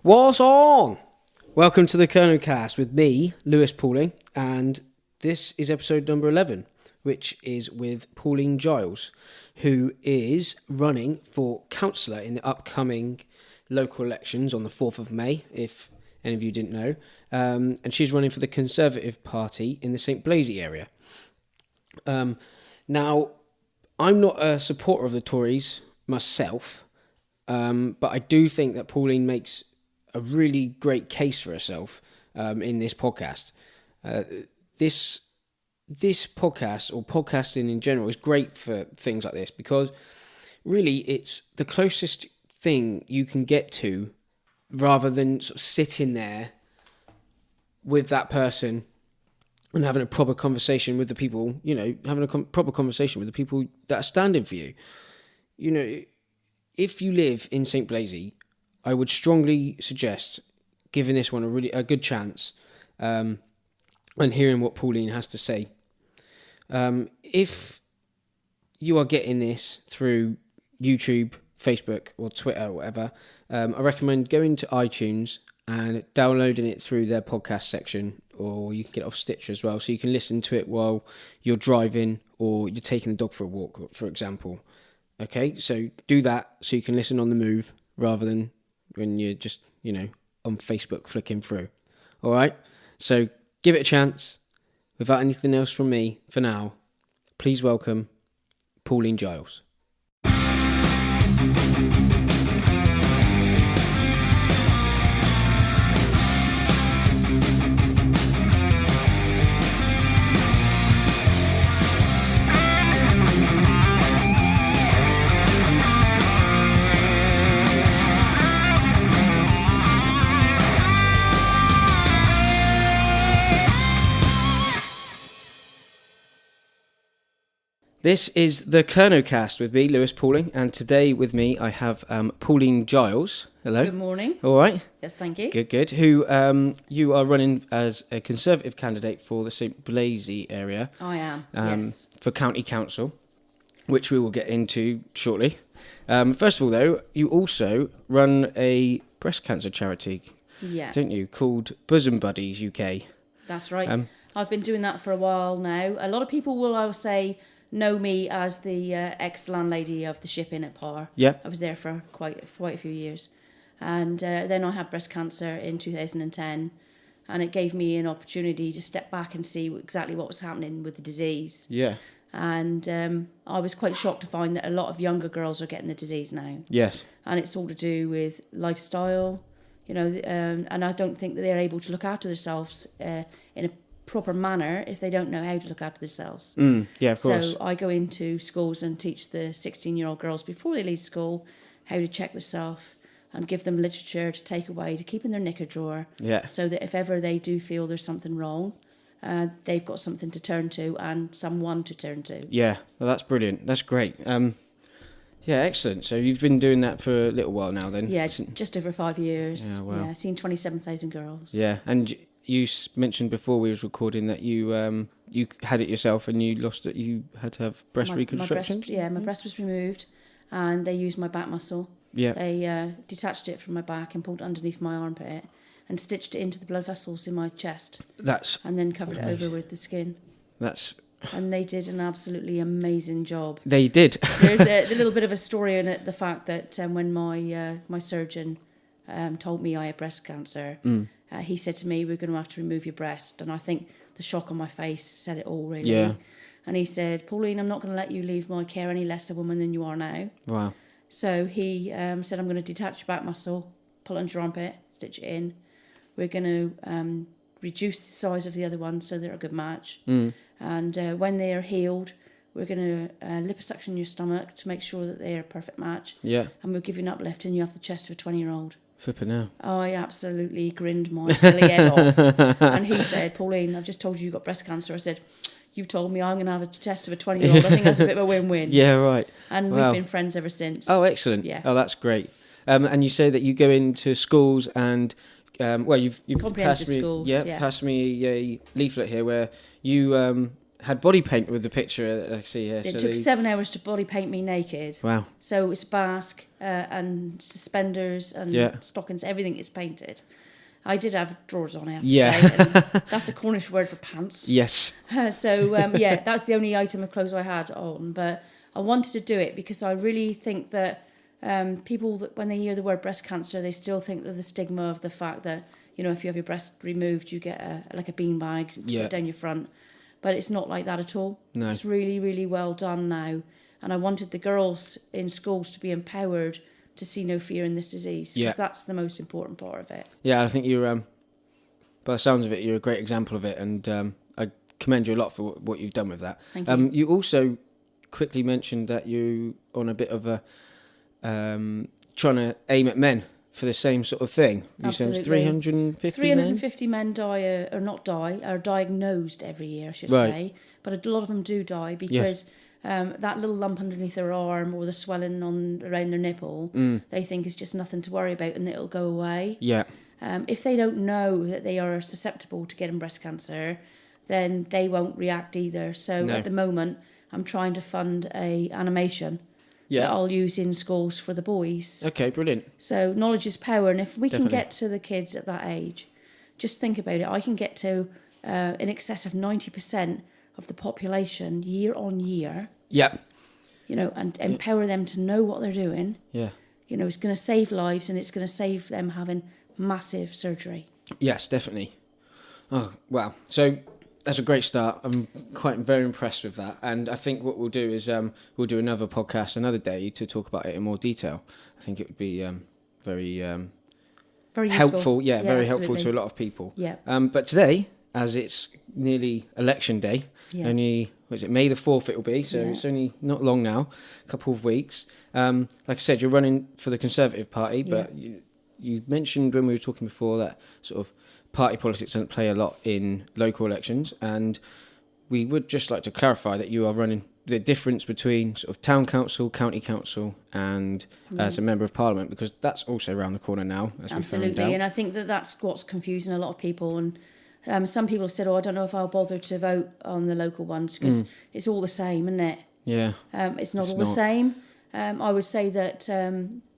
What's on? Welcome to the Colonel Cast with me, Pauline, and this is episode number 11, which is with Pauline Giles, who is running for councillor in the upcoming local elections on the 4th of May, if any of you didn't know. And she's running for the Conservative Party in the St. Blazey area. Now, I'm not a supporter of the Tories myself, but I do think that Pauline makes a really great case for herself in this podcast. This podcast, or podcasting in general, is great for things like this because really it's the closest thing you can get to rather than sort of sitting there with that person and having a proper conversation with the people, having a proper conversation with the people that are standing for you. If you live in St. Blazey, I would strongly suggest giving this one a good chance and hearing what Pauline has to say. If you are getting this through YouTube, Facebook or Twitter or whatever, I recommend going to iTunes and downloading it through their podcast section, or you can get it off Stitcher as well, so you can listen to it while you're driving or you're taking the dog for a walk, for example. Okay, so do that so you can listen on the move rather than when you're just, on Facebook flicking through. All right, so give it a chance. Without anything else from me for now, please welcome Pauline Giles. This is the Colonel Cast with me, Pauline, and today with me I have Pauline Giles. Hello. Good morning. All right. Yes, thank you. Good. Who you are running as a Conservative candidate for the St. Blazey area. I am, yes. For County Council, which we will get into shortly. First of all, though, you also run a breast cancer charity, don't you, called Bosom Buddies UK. That's right. I've been doing that for a while now. A lot of people will, I will say, know me as the ex-landlady of the Ship Inn at Par. Yeah. I was there for quite a few years. And then I had breast cancer in 2010, and it gave me an opportunity to step back and see exactly what was happening with the disease. Yeah. And I was quite shocked to find that a lot of younger girls are getting the disease now. Yes. And it's all to do with lifestyle, and I don't think that they're able to look after themselves in a proper manner if they don't know how to look after themselves. Yeah, of course. So I go into schools and teach the 16-year-old girls before they leave school how to check themselves and give them literature to take away to keep in their knicker drawer. Yeah. So that if ever they do feel there's something wrong, they've got something to turn to and someone to turn to. Yeah, well, that's brilliant. That's great. Yeah, excellent. So you've been doing that for a little while now then? Yeah, just over 5 years. Yeah, wow. Yeah, I've seen 27,000 girls. Yeah, and you mentioned before we was recording that you had it yourself and you lost it. You had to have breast reconstruction. My breast was removed, and they used my back muscle. Yeah. They detached it from my back and pulled it underneath my armpit and stitched it into the blood vessels in my chest. And then covered it over with the skin. And they did an absolutely amazing job. They did. There's a little bit of a story in it. The fact that when my surgeon told me I had breast cancer. He said to me, we're going to have to remove your breast. And I think the shock on my face said it all, really. Yeah. And he said, Pauline, I'm not going to let you leave my care any less a woman than you are now. Wow. So he said, I'm going to detach your back muscle, pull it under your armpit, stitch it in. We're going to reduce the size of the other one so they're a good match. And when they are healed, we're going to liposuction your stomach to make sure that they're a perfect match. Yeah. And we'll give you an uplift and you have the chest of a 20-year-old. Flipping now. I absolutely grinned my silly head off. And he said, Pauline, I've just told you got breast cancer. I said, you've told me I'm going to have a chest of a 20-year-old. I think that's a bit of a win-win. Yeah, right. And we've been friends ever since. Oh, excellent. Yeah. Oh, that's great. And you say that you go into schools and, you've comprehensive schools, passed me a leaflet here where you had body paint with the picture that I see here. It took 7 hours to body paint me naked. Wow. So it's basque and suspenders and stockings, everything is painted. I did have drawers on, I have to say. And that's a Cornish word for pants. Yes. So, that's the only item of clothes I had on. But I wanted to do it because I really think that people, that when they hear the word breast cancer, they still think that the stigma of the fact that, you know, if you have your breast removed, you get a beanbag put down your front. But it's not like that at all. No. It's really, really well done now. And I wanted the girls in schools to be empowered to see no fear in this disease, because that's the most important part of it. Yeah, I think you're, by the sounds of it, you're a great example of it, and I commend you a lot for what you've done with that. Thank you. You also quickly mentioned that you on a bit of a trying to aim at men for the same sort of thing. You said 350 men die, are diagnosed every year, I should say. But a lot of them do die because that little lump underneath their arm or the swelling around their nipple, they think is just nothing to worry about and it'll go away. Yeah. If they don't know that they are susceptible to getting breast cancer, then they won't react either. So at the moment, I'm trying to fund a animation that I'll use in schools for the boys. Okay, brilliant. So knowledge is power, and if we can get to the kids at that age, just think about it. I can get to in excess of 90% of the population year on year. Yeah. You know, and empower them to know what they're doing. Yeah. You know, it's going to save lives, and it's going to save them having massive surgery. Yes, definitely. Oh, wow. So that's a great start. I'm very impressed with that. And I think what we'll do is we'll do another podcast another day to talk about it in more detail. I think it would be very helpful. Yeah, very helpful to a lot of people. Yeah. But today, as it's nearly election day, only, was it May the 4th it will be, so it's only not long now, a couple of weeks. Like I said, you're running for the Conservative Party, but you mentioned when we were talking before that sort of party politics doesn't play a lot in local elections, and we would just like to clarify that you are running the difference between sort of town council, county council, and as a member of parliament, because that's also around the corner now. Absolutely, and I think that's what's confusing a lot of people. And some people have said, I don't know if I'll bother to vote on the local ones, because it's all the same, isn't it? Yeah. It's not the same. I would say that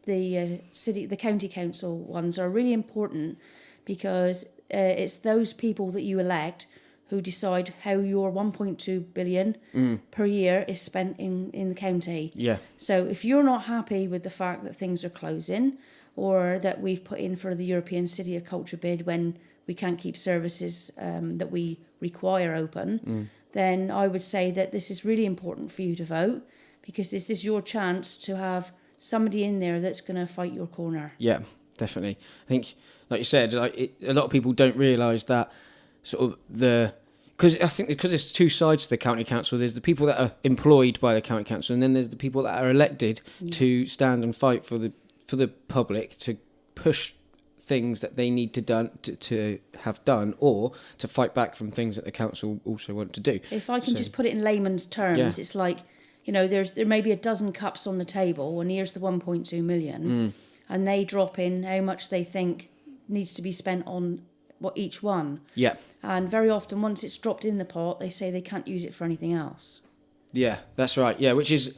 the county council ones are really important, because it's those people that you elect who decide how your 1.2 billion per year is spent in the county. Yeah. So if you're not happy with the fact that things are closing, or that we've put in for the European City of Culture bid when we can't keep services that we require open, then I would say that this is really important for you to vote, because this is your chance to have somebody in there that's going to fight your corner. Yeah, definitely. I think, like you said, a lot of people don't realise that sort of because there's two sides to the county council. There's the people that are employed by the county council, and then there's the people that are elected to stand and fight for the public, to push things that they need to have done, or to fight back from things that the council also want to do. If I can just put it in layman's terms, it's like, you know, there may be a dozen cups on the table, and here's the 1.2 million, and they drop in how much they think needs to be spent on each one. Yeah. And very often, once it's dropped in the pot, they say they can't use it for anything else. Yeah, that's right. Yeah, which is,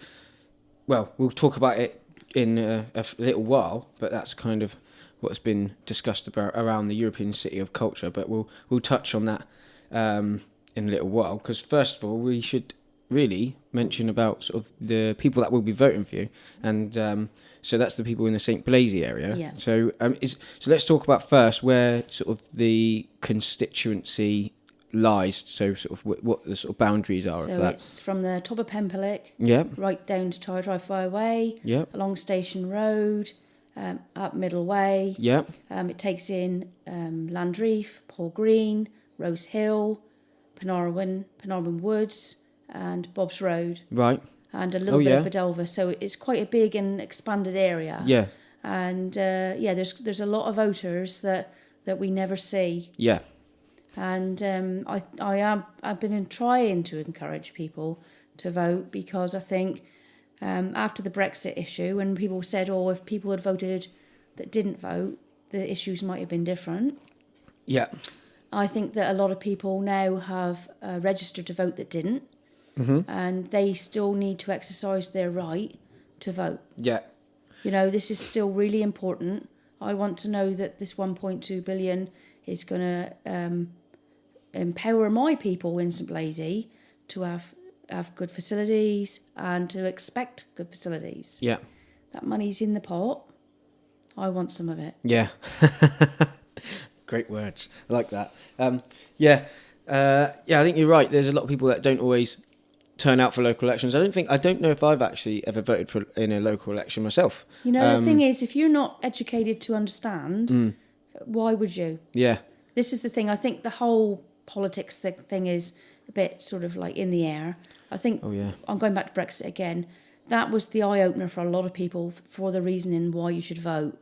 well, we'll talk about it in a little while, but that's kind of what's been discussed about around the European City of Culture. But we'll touch on that in a little while, because first of all, we should really mention about sort of the people that will be voting for you, and so that's the people in the St. Blazey area. Yeah. So so let's talk about first where sort of the constituency lies. So sort of what the sort of boundaries are of that. So it's from the top of Pemberley, right down to Tower Drive Byway, along Station Road, up Middle Way. Yeah. It takes in Landreef, Paul Green, Rose Hill, Penarwyn Woods, and Bob's Road. Right. And a little bit of Bedolva. So it's quite a big and expanded area. Yeah. And there's a lot of voters that we never see. Yeah. And I've been trying to encourage people to vote, because I think after the Brexit issue, when people said, if people had voted that didn't vote, the issues might have been different. Yeah. I think that a lot of people now have registered to vote that didn't, and they still need to exercise their right to vote. Yeah. This is still really important. I want to know that this 1.2 billion is going to empower my people in St Blazey to have good facilities and to expect good facilities. Yeah. That money's in the pot. I want some of it. Yeah. Great words. I like that. Yeah, I think you're right. There's a lot of people that don't always turn out for local elections. I don't know if I've actually ever voted in a local election myself. The thing is, if you're not educated to understand, why would you? Yeah. This is the thing. I think the whole politics thing is a bit sort of like in the air. I think, I'm going back to Brexit again, that was the eye-opener for a lot of people for the reasoning why you should vote.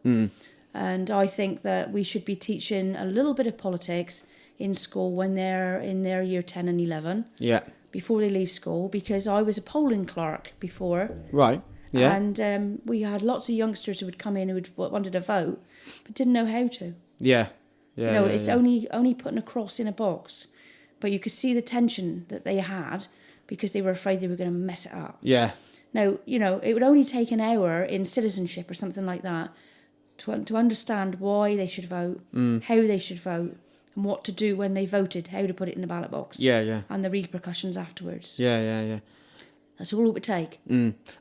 And I think that we should be teaching a little bit of politics in school when they're in their year 10 and 11. Yeah. Before they leave school, because I was a polling clerk before. Right. Yeah. And we had lots of youngsters who would come in who wanted to vote, but didn't know how to. Yeah. Yeah. It's only putting a cross in a box, but you could see the tension that they had because they were afraid they were going to mess it up. Yeah. Now, it would only take an hour in citizenship or something like that to understand why they should vote, how they should vote, and what to do when they voted, how to put it in the ballot box. Yeah, yeah. And the repercussions afterwards. Yeah. That's all it would take.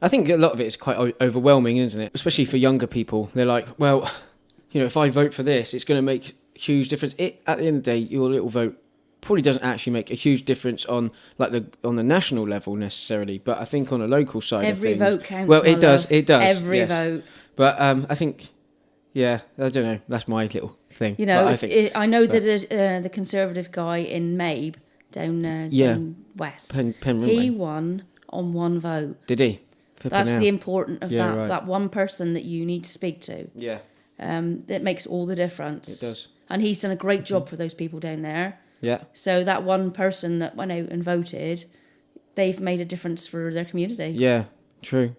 I think a lot of it is quite overwhelming, isn't it? Especially for younger people. They're like, well, if I vote for this, it's going to make a huge difference. At the end of the day, your little vote probably doesn't actually make a huge difference on the national level necessarily, but I think on a local side every of things, vote counts. Well, it does. Every yes. vote. But I think, I don't know. That's my little thing. I know that the Conservative guy in Mabe down west, he won on one vote. Did he? That's the important of that. Right. That one person that you need to speak to. Yeah. That makes all the difference. It does. And he's done a great job for those people down there. Yeah. So that one person that went out and voted, they've made a difference for their community. Yeah, true.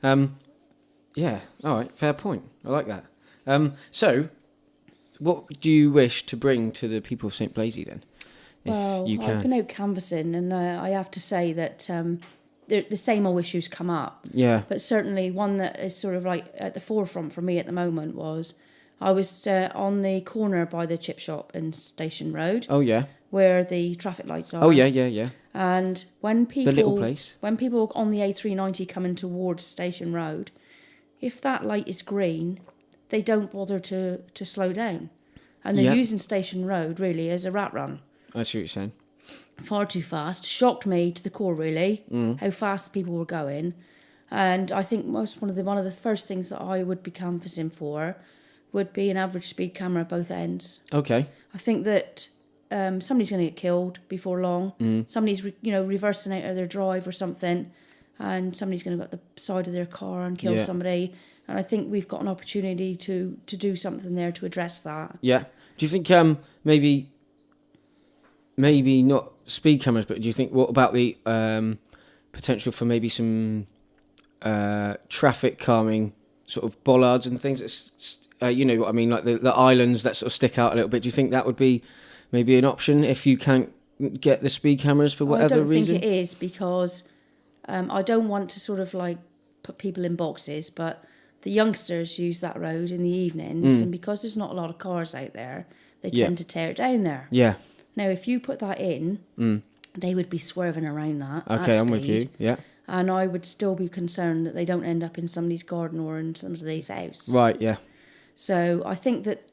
Yeah, all right, fair point. I like that. So, what do you wish to bring to the people of St Blazey then? Well, I've been out canvassing, and I have to say that the same old issues come up. Yeah. But certainly one that is sort of like at the forefront for me at the moment was I was on the corner by the chip shop in Station Road. Oh yeah. Where the traffic lights are. Oh yeah. And when people the little place. When people on the A390 coming towards Station Road, if that light is green, they don't bother to slow down, and they're using Station Road really as a rat run. I see what you're saying. Far too fast. Shocked me to the core, really, how fast people were going. And I think one of the first things that I would be canvassing for would be an average speed camera at both ends. Okay. I think that somebody's going to get killed before long. Somebody's reversing out of their drive or something, and somebody's going to go at the side of their car and kill somebody. And I think we've got an opportunity to do something there to address that. Yeah. Do you think maybe not speed cameras, but do you think, what about the potential for maybe some traffic calming sort of bollards and things? You know what I mean, like the islands that sort of stick out a little bit. Do you think that would be maybe an option if you can't get the speed cameras for whatever reason? I don't think it is, because I don't want to sort of like put people in boxes, but the youngsters use that road in the evenings, and because there's not a lot of cars out there, they tend to tear it down there. Yeah. Now, if you put that in, they would be swerving around that. Okay, I'm with you. Yeah. And I would still be concerned that they don't end up in somebody's garden or in somebody's house. Right. Yeah. So I think that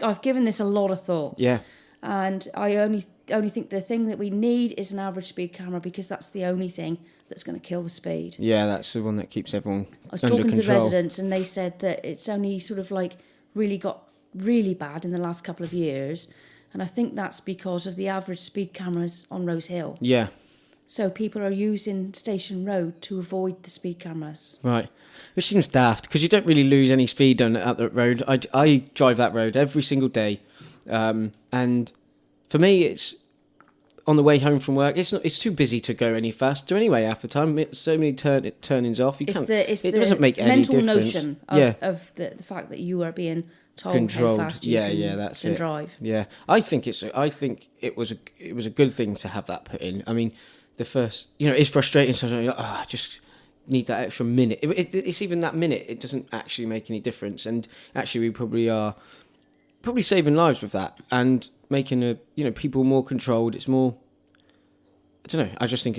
I've given this a lot of thought. Yeah. And I only think the thing that we need is an average speed camera, because that's the only thing that's going to kill the speed. Yeah, that's the one that keeps everyone under control. I was talking to the residents, and they said that it's only sort of like really got really bad in the last couple of years. And I think that's because of the average speed cameras on Rose Hill. Yeah. So people are using Station Road to avoid the speed cameras. Right. Which seems daft, because you don't really lose any speed on that road. I drive that road every single day. And for me, it's on the way home from work. It's too busy to go any faster anyway. Half the time, so many turnings off. It doesn't make any mental difference. notion of the fact that you are being told Controlled. how fast you that's can it. drive. Yeah, I think it was a good thing to have that put in. I mean, the first, it's frustrating. So you're like, I just need that extra minute. It's even that minute. It doesn't actually make any difference. And actually, we probably are saving lives with that and making people more controlled. It's more. I don't know. I just think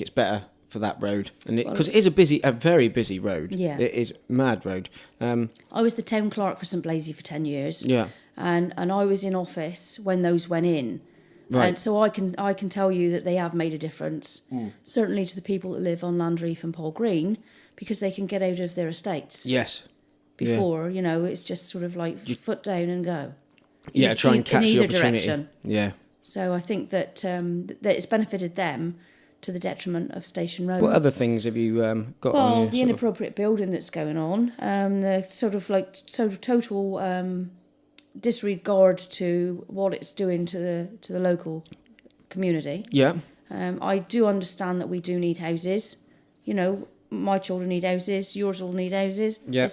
it's better for that road, and because it is a very busy road. Yeah, it is mad road. I was the town clerk for St Blazey for 10 years. Yeah, and I was in office when those went in. Right. And so I can tell you that they have made a difference, certainly to the people that live on Landreef and Paul Green, because they can get out of their estates. Yes. Before, it's just sort of like foot down and go. Yeah, try and catch the opportunity. Direction. Yeah. So I think that that it's benefited them to the detriment of Station Road. What other things have you got on your... Well, the inappropriate building that's going on, the sort of total disregard to what it's doing to the local community. Yeah. I do understand that we do need houses. My children need houses. Yours will need houses. Yeah.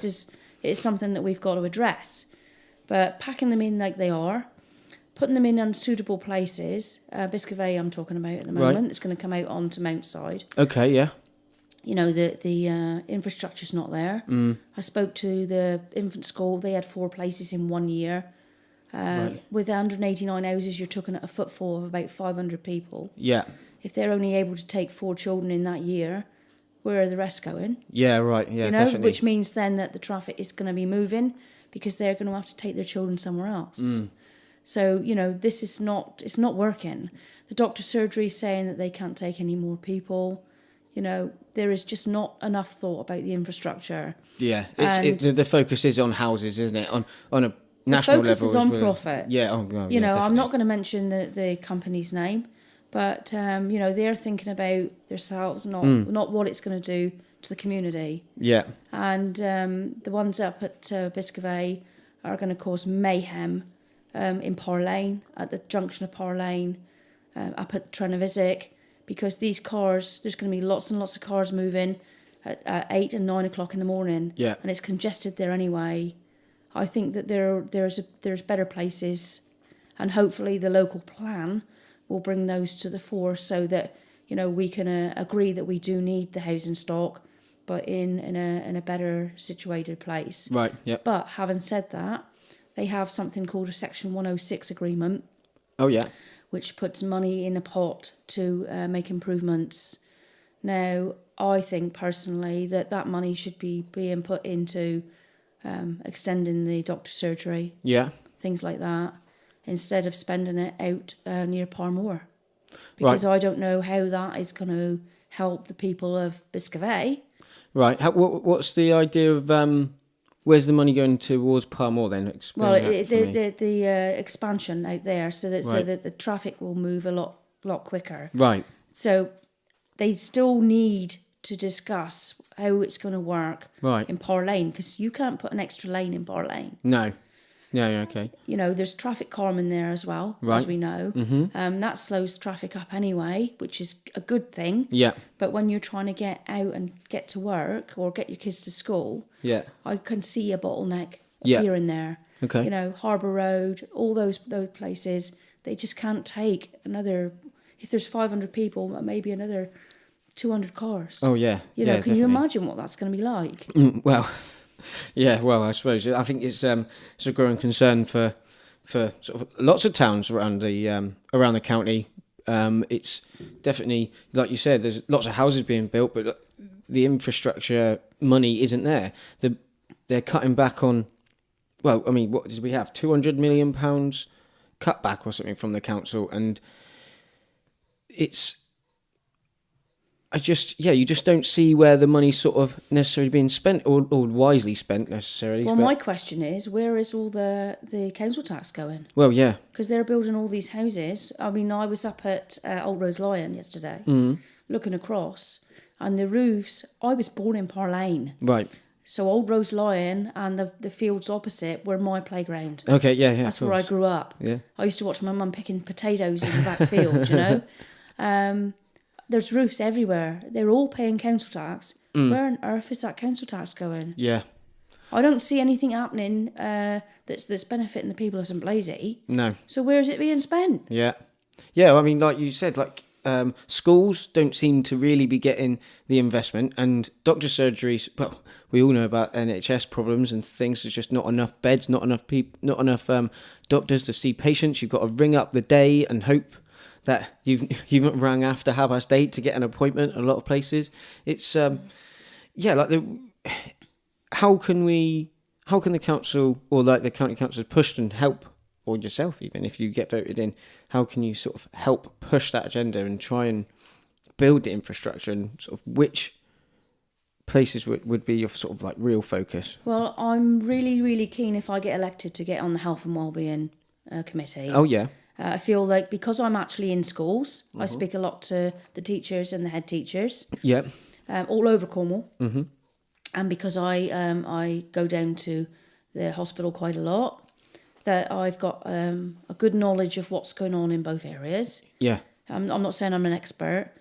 It's something that we've got to address. But packing them in like they are, putting them in unsuitable places, Biscovay I'm talking about at the moment, Right. it's going to come out onto Mountside. Okay, yeah. The infrastructure's not there. I spoke to the infant school. They had 4 places in 1 year. Right. With 189 houses, you're talking at a footfall of about 500 people. Yeah. If they're only able to take 4 children in that year, where are the rest going? Yeah, right. Yeah, definitely. Which means then that the traffic is going to be moving because they're going to have to take their children somewhere else. So, this is it's not working. The doctor's surgery is saying that they can't take any more people. There is just not enough thought about the infrastructure. Yeah, the focus is on houses, isn't it? On a national level. The focus is on profit. Yeah, I'm not going to mention the company's name, but they're thinking about themselves, not what it's going to do to the community. Yeah. And the ones up at Biscovay are going to cause mayhem in Pauline, at the junction of Pauline, up at Trenevisic, because these cars, there's going to be lots and lots of cars moving at 8 and 9 o'clock in the morning. Yeah. And it's congested there anyway. I think that there's better places, and hopefully the local plan will bring those to the fore so that we can agree that we do need the housing stock, but in a better situated place. Right. Yeah. But having said that, they have something called a Section 106 agreement. Oh yeah. Which puts money in a pot to make improvements. Now, I think personally that money should be being put into extending the doctor's surgery. Yeah. Things like that, instead of spending it out near Parmore. Because I don't know how that is going to help the people of Biscovay. Right. What's the idea of... Where's the money going towards Parmore then? The expansion out there, so that the traffic will move a lot quicker. Right. So they still need to discuss how it's going to work in Pauline, because you can't put an extra lane in Pauline. No. Yeah, okay. There's traffic calming there as well, as we know. Mm-hmm. That slows traffic up anyway, which is a good thing. Yeah. But when you're trying to get out and get to work or get your kids to school, I can see a bottleneck here and there. Okay. Harbour Road, all those places, they just can't take another. If there's 500 people, maybe another 200 cars. Oh yeah. Can definitely. you imagine what that's going to be like? Well. Yeah, well, I suppose I think it's a growing concern for sort of lots of towns around the county. It's definitely, like you said, there's lots of houses being built, but the infrastructure money isn't there. They're cutting back on. Well, I mean, what did we have? £200 million cut back or something from the council, and it's. You just don't see where the money's sort of necessarily being spent or wisely spent necessarily. Well, my question is, where is all the council tax going? Well, yeah. Because they're building all these houses. I mean, I was up at Old Rose Lion yesterday, looking across, and the roofs, I was born in Pauline. Right. So Old Rose Lion and the fields opposite were my playground. Okay, yeah. That's where I grew up. Yeah. I used to watch my mum picking potatoes in the back field, you know. There's roofs everywhere. They're all paying council tax. Where on earth is that council tax going? Yeah. I don't see anything happening that's benefiting the people of St Blazey. No. So where is it being spent? Yeah. Yeah, I mean, like you said, like schools don't seem to really be getting the investment, and doctor surgeries, well, we all know about NHS problems and things. There's just not enough beds, not enough people, not enough doctors to see patients. You've got to ring up the day and hope that you've rang after 8:30 to get an appointment. A lot of places, it's how can the council or like the county councillors push and help, or yourself even if you get voted in, how can you sort of help push that agenda and try and build the infrastructure, and sort of which places would be your sort of like real focus? Well, I'm really, really keen if I get elected to get on the Health and Wellbeing Committee. Oh yeah. I feel like because I'm actually in schools, I speak a lot to the teachers and the head teachers. Yeah. All over Cornwall. Mm-hmm. And because I go down to the hospital quite a lot, that I've got a good knowledge of what's going on in both areas. Yeah. I'm not saying I'm an expert,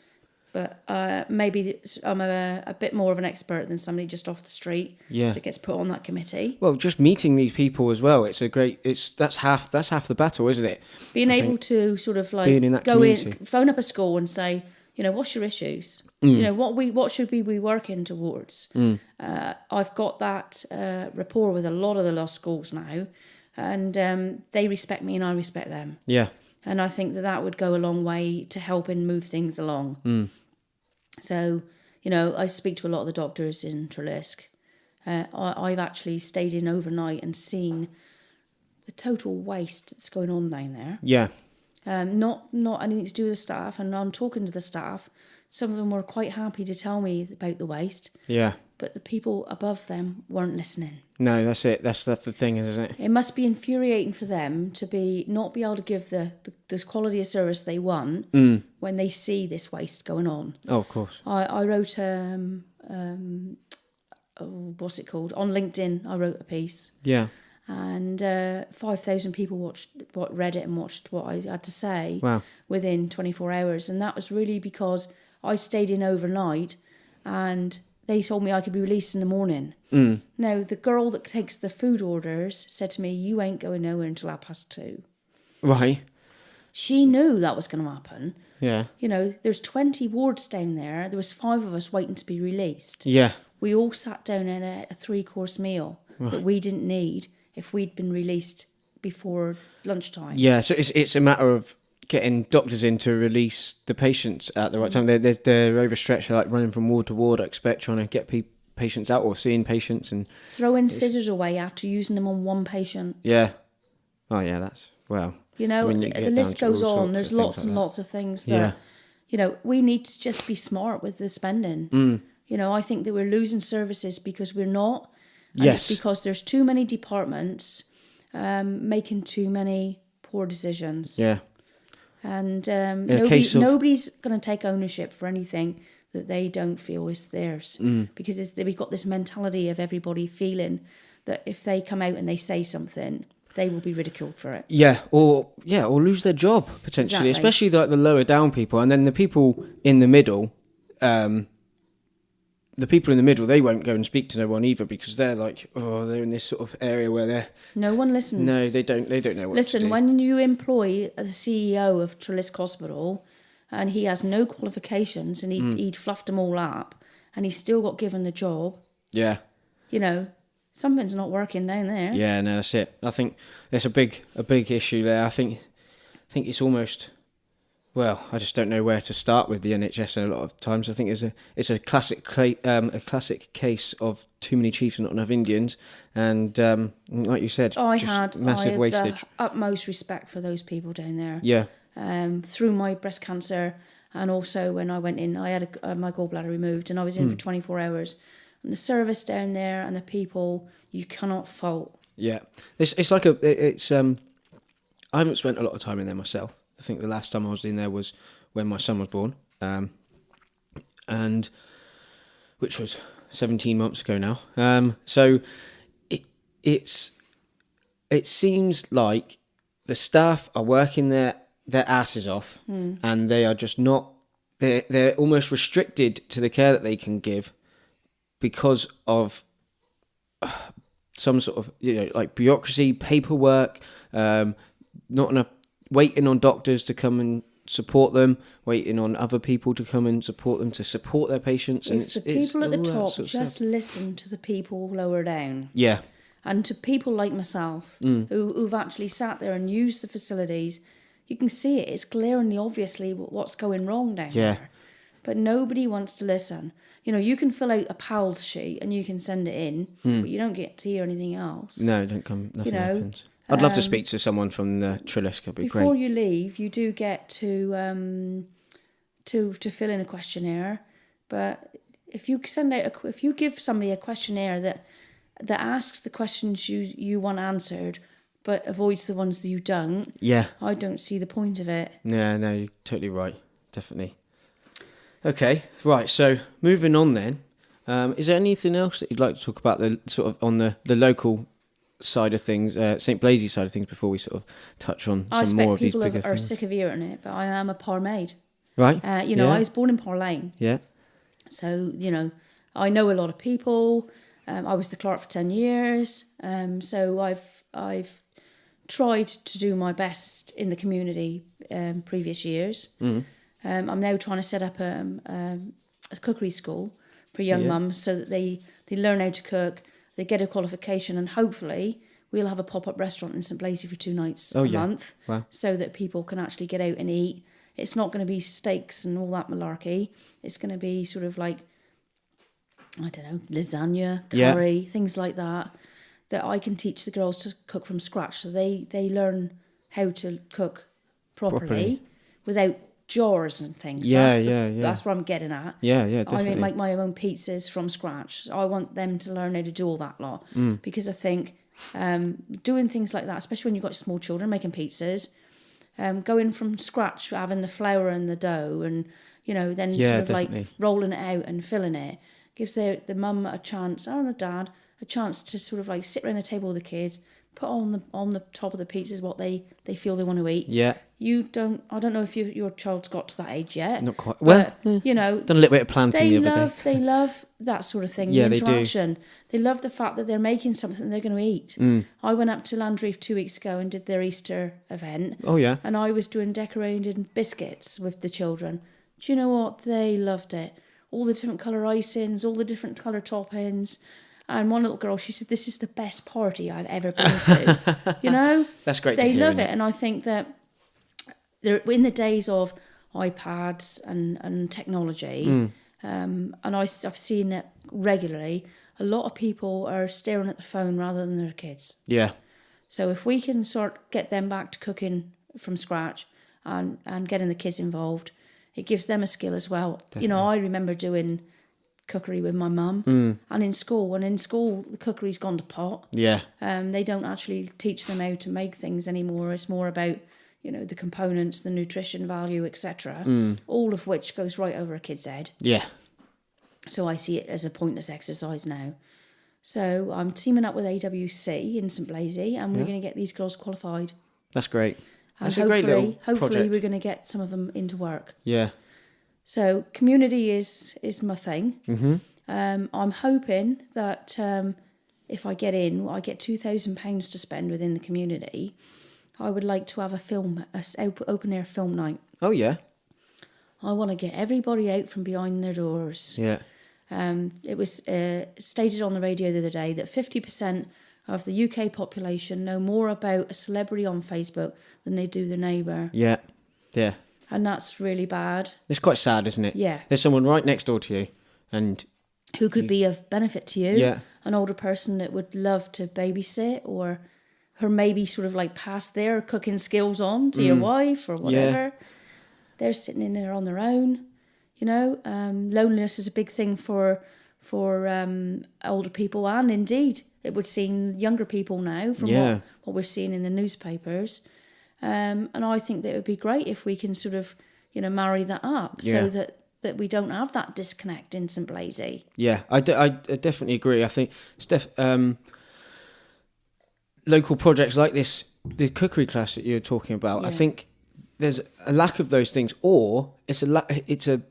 but maybe I'm a bit more of an expert than somebody just off the street that gets put on that committee. Well, just meeting these people as well, that's half the battle, isn't it? Being able to sort of like being in that go community. in, phone up a school and say, you know, what's your issues? You know, what should we be working towards? I've got that rapport with a lot of the lost schools now, and they respect me and I respect them. Yeah. And I think that would go a long way to helping move things along. So, you know, I speak to a lot of the doctors in Trelisk. I've actually stayed in overnight and seen the total waste that's going on down there. Yeah. Not anything to do with the staff, and I'm talking to the staff. Some of them were quite happy to tell me about the waste. Yeah. But the people above them weren't listening. No, that's it. That's the thing, isn't it? It must be infuriating for them to not be able to give the quality of service they want when they see this waste going on. Oh, of course. I wrote what's it called? On LinkedIn, I wrote a piece. Yeah. And 5,000 people read it and watched what I had to say. Wow. Within 24 hours. And that was really because I stayed in overnight and they told me I could be released in the morning. Now, the girl that takes the food orders said to me, you ain't going nowhere until 2:30. Right. She knew that was going to happen. Yeah. You know, there's 20 wards down there. There was 5 of us waiting to be released. Yeah. We all sat down and ate a 3-course meal that we didn't need if we'd been released before lunchtime. Yeah, so it's a matter of getting doctors in to release the patients at the right time. They're overstretched, they're like running from ward to ward, I expect, trying to get patients out or seeing patients. And throwing scissors away after using them on one patient. Yeah. Oh, yeah, that's, well. You know, I mean, the list goes on. There's lots and lots of things that, you know, we need to just be smart with the spending. You know, I think that we're losing services because we're not. And yes. It's because there's too many departments making too many poor decisions. Yeah. And nobody's going to take ownership for anything that they don't feel is theirs. Because we've got this mentality of everybody feeling that if they come out and they say something, they will be ridiculed for it. Or lose their job potentially, Exactly. especially like the lower down people, and then the people in the middle. The people in the middle, they won't go and speak to no one either because they're like, they're in this sort of area where no one listens. No, they don't know what to do. Listen, when you employ the CEO of Trelisk Hospital and he has no qualifications and he'd fluffed them all up and he still got given the job. Yeah. You know, something's not working down there. Yeah, no, that's it. I think there's a big issue there. I think it's almost. Well, I just don't know where to start with the NHS. A lot of times, I think it's a classic case of too many chiefs and not enough Indians, and like you said, massive wastage. The utmost respect for those people down there. Yeah. Through my breast cancer, and also when I went in, I had my gallbladder removed, and I was in for 24 hours. And the service down there and the people, you cannot fault. Yeah, it's like I haven't spent a lot of time in there myself. I think the last time I was in there was when my son was born, and which was 17 months ago now. So it seems like the staff are working their asses off, and they are just not. They're almost restricted to the care that they can give because of some sort of like bureaucracy, paperwork, not enough waiting on doctors to come and support them, waiting on other people to come and support them to support their patients. And If the people at the top just listen to the people lower down. Yeah. And to people like myself who've actually sat there and used the facilities, you can see it. It's glaringly obviously what's going wrong down there. But nobody wants to listen. You can fill out a PALS sheet and you can send it in, but you don't get to hear anything else. No, nothing happens. I'd love to speak to someone from the Trillisk. It'd be great. Before you leave, you do get to fill in a questionnaire. But if you give somebody a questionnaire that asks the questions you want answered, but avoids the ones that you don't. Yeah. I don't see the point of it. Yeah, no, you're totally right. Definitely. Okay, right. So moving on then, is there anything else that you'd like to talk about the sort of on the local side of things, St. Blazey side of things, before we sort of touch on some more of these bigger things? I expect people are sick of hearing it, but I am a barmaid. Right. I was born in Pauline. Yeah. So, I know a lot of people. I was the clerk for 10 years, so I've tried to do my best in the community previous years. I'm now trying to set up a cookery school for young mums so that they learn how to cook, they get a qualification, and hopefully we'll have a pop-up restaurant in St. Blazey for 2 nights a month. Wow. So that people can actually get out and eat. It's not going to be steaks and all that malarkey. It's going to be sort of like, I don't know, lasagna, curry, things like that I can teach the girls to cook from scratch. So they learn how to cook properly. Without jars and things. That's what I'm getting at. Yeah, definitely. I make my own pizzas from scratch. I want them to learn how to do all that lot. Because I think doing things like that, especially when you've got small children making pizzas, going from scratch, having the flour and the dough and, then sort of like rolling it out and filling it, gives the mum a chance, and the dad a chance to sort of like sit around the table with the kids, put on the top of the pizzas what they feel they want to eat. Yeah. I don't know if your child's got to that age yet. Not quite. Well, done a little bit of planting the other day. They love that sort of thing. Yeah, the they interaction. do. They love the fact that they're making something they're going to eat. I went up to Landreef 2 weeks ago and did their Easter event. Oh yeah. And I was doing decorated biscuits with the children. Do you know what? They loved it. All the different colour icings, all the different colour toppings. And one little girl, she said, "This is the best party I've ever been to." That's great. They love it, and I think that they're in the days of iPads and technology, and I've seen it regularly. A lot of people are staring at the phone rather than their kids. Yeah. So if we can get them back to cooking from scratch and getting the kids involved, it gives them a skill as well. Definitely. I remember doing cookery with my mum and in school the cookery's gone to pot. They don't actually teach them how to make things anymore. It's more about the components, the nutrition value, etc., all of which goes right over a kid's head. So I see it as a pointless exercise now. So I'm teaming up with AWC in St. Blazey, and we're going to get these girls qualified. That's great. That's and a great little project. Hopefully we're going to get some of them into work. So community is my thing. I'm hoping that if I get in, I get £2,000 to spend within the community. I would like to have a open air film night. Oh yeah. I want to get everybody out from behind their doors. It was stated on the radio the other day that 50% of the UK population know more about a celebrity on Facebook than they do their neighbour. Yeah. And that's really bad. It's quite sad, isn't it? Yeah. There's someone right next door to you and who could be of benefit to you. Yeah. An older person that would love to babysit or maybe sort of like pass their cooking skills on to your wife or whatever. Yeah. They're sitting in there on their own. Loneliness is a big thing for older people, and indeed it would seem younger people now from what we're seeing in the newspapers. And I think that it would be great if we can sort of, marry that up so that that we don't have that disconnect in St Blazey. Yeah, I definitely agree. I think local projects like this, the cookery class that you're talking about, I think there's a lack of those things, or there's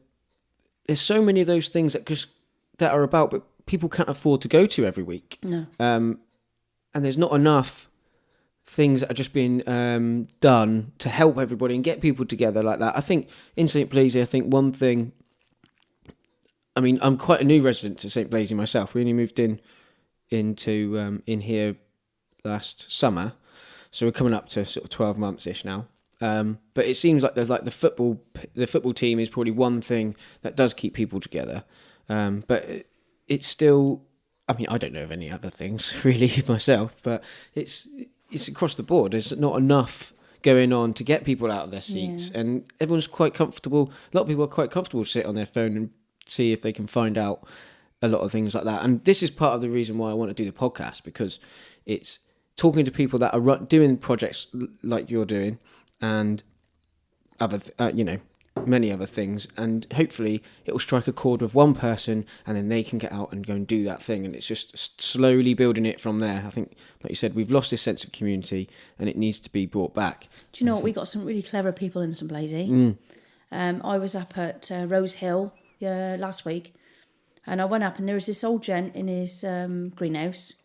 so many of those things that are about, but people can't afford to go to every week. No. And there's not enough things that are just being done to help everybody and get people together like that. I think in St Blazey, one thing, I mean, I'm quite a new resident to St Blazey myself. We only moved into here last summer, so we're coming up to sort of 12 months-ish now. But it seems like the football team is probably one thing that does keep people together. But it's still, I mean, I don't know of any other things really myself, but it's across the board. There's not enough going on to get people out of their seats, and everyone's quite comfortable. A lot of people are quite comfortable to sit on their phone and see if they can find out a lot of things like that. And this is part of the reason why I want to do the podcast, because it's talking to people that are doing projects like you're doing, and other, many other things, and hopefully it will strike a chord with one person, and then they can get out and go and do that thing, and it's just slowly building it from there. I think, like you said, we've lost this sense of community, and it needs to be brought back. Do you know what? We got some really clever people in St Blazey. I was up at Rose Hill last week, and I went up, and there was this old gent in his greenhouse,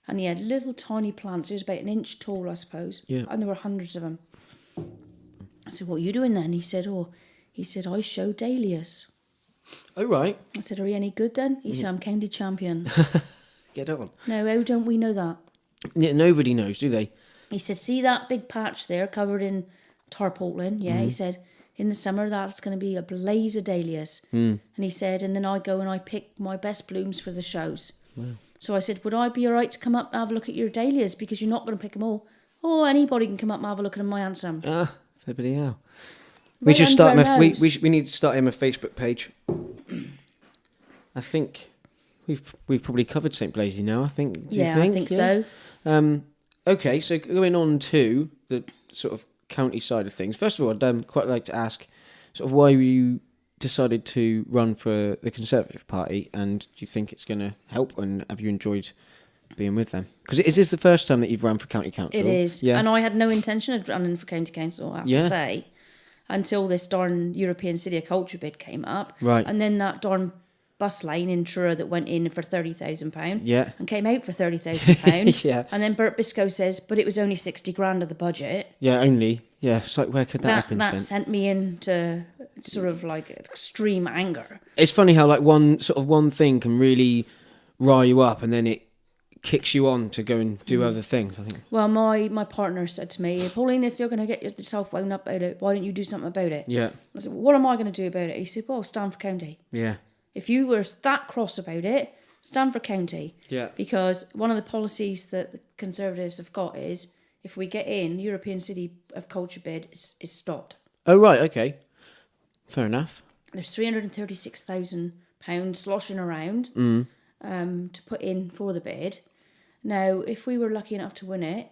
and he had little tiny plants. He was about an inch tall, I suppose, and there were hundreds of them. I said, "What are you doing then?" He said, "I show dahlias." Oh, right. I said, "Are you any good then?" He said, "I'm county champion." Get on. No, how don't we know that? Yeah, nobody knows, do they? He said, "See that big patch there covered in tarpaulin?" Yeah, he said, "In the summer, that's going to be a blaze of dahlias." And he said, "And then I go and I pick my best blooms for the shows." Wow. So I said, "Would I be all right to come up and have a look at your dahlias? Because you're not going to pick them all." "Oh, anybody can come up and have a look at them, my handsome." Ah, everybody hell. We should start him. We need to start him a Facebook page. I think we've probably covered St Blazey now. I think. Do you think? I think so. Okay, so going on to the sort of county side of things. First of all, I'd quite like to ask, sort of, why you decided to run for the Conservative Party, and do you think it's going to help? And have you enjoyed being with them? Because is this the first time that you've run for county council? It is. Yeah. And I had no intention of running for county council, I have to say, until this darn European City of Culture bid came up. Right. And then that darn bus lane in Truro that went in for £30,000 and came out for £30,000. Yeah. And then Bert Biscoe says, but it was only 60 grand of the budget. Yeah, only. Yeah, it's like, where could that have been That spent? sent me into sort of like extreme anger. It's funny how like one thing can really rile you up, and then it kicks you on to go and do other things, I think. Well, my partner said to me, "Pauline, if you're going to get yourself wound up about it, why don't you do something about it?" Yeah. I said, "What am I going to do about it?" He said, "Well, stand for county. Yeah. If you were that cross about it, stand for county." Yeah. Because one of the policies that the Conservatives have got is, if we get in, European City of Culture bid is stopped. Oh, right, okay. Fair enough. There's £336,000 sloshing around to put in for the bid. Now, if we were lucky enough to win it,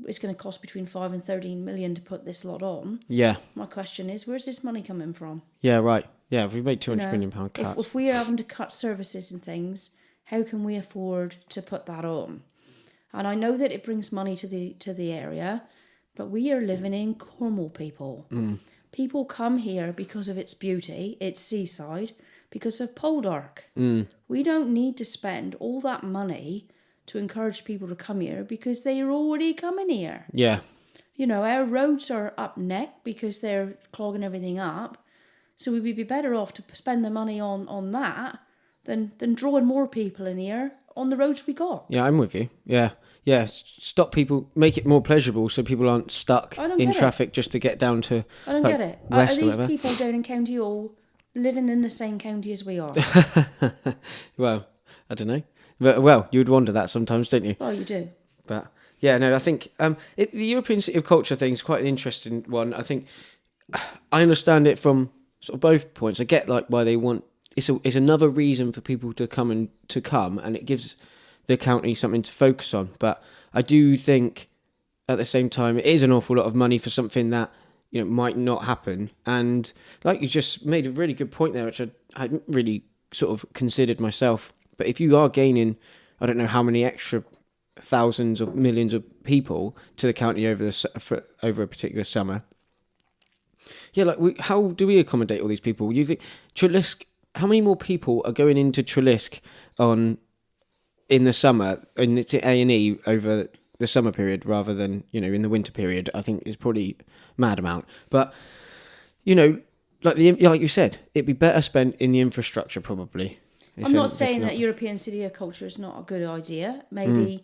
it's going to cost between 5 and 13 million to put this lot on. Yeah. My question is, where's this money coming from? Yeah, right. Yeah, if we made £200 million cuts. If we are having to cut services and things, how can we afford to put that on? And I know that it brings money to the area, but we are living in Cornwall, people. People come here because of its beauty, its seaside, because of Poldark. We don't need to spend all that money to encourage people to come here, because they are already coming here. Yeah. You know, our roads are up neck because they're clogging everything up. So we'd be better off to spend the money on that than drawing more people in here on the roads we got. Yeah, I'm with you. Yeah. Yeah, stop people, make it more pleasurable so people aren't stuck in traffic just to get down to I don't get it. Are these people down in County Hall living in the same county as we are? Well, I don't know. But, well, you would wonder that sometimes, don't you? Oh, you do. But, yeah, no, I think the European City of Culture thing is quite an interesting one. I think I understand it from sort of both points. I get like why they want... It's another reason for people to come, and it gives the county something to focus on. But I do think at the same time it is an awful lot of money for something that might not happen. And like you just made a really good point there, which I hadn't really sort of considered myself. But if you are gaining, I don't know how many extra thousands or millions of people to the county over a particular summer. Yeah, like how do we accommodate all these people? You think Trelisk? How many more people are going into Trelisk in the summer, and it's A&E over the summer period rather than in the winter period? I think is probably mad amount. But like you said, it'd be better spent in the infrastructure probably. I'm not saying that European city culture is not a good idea. Maybe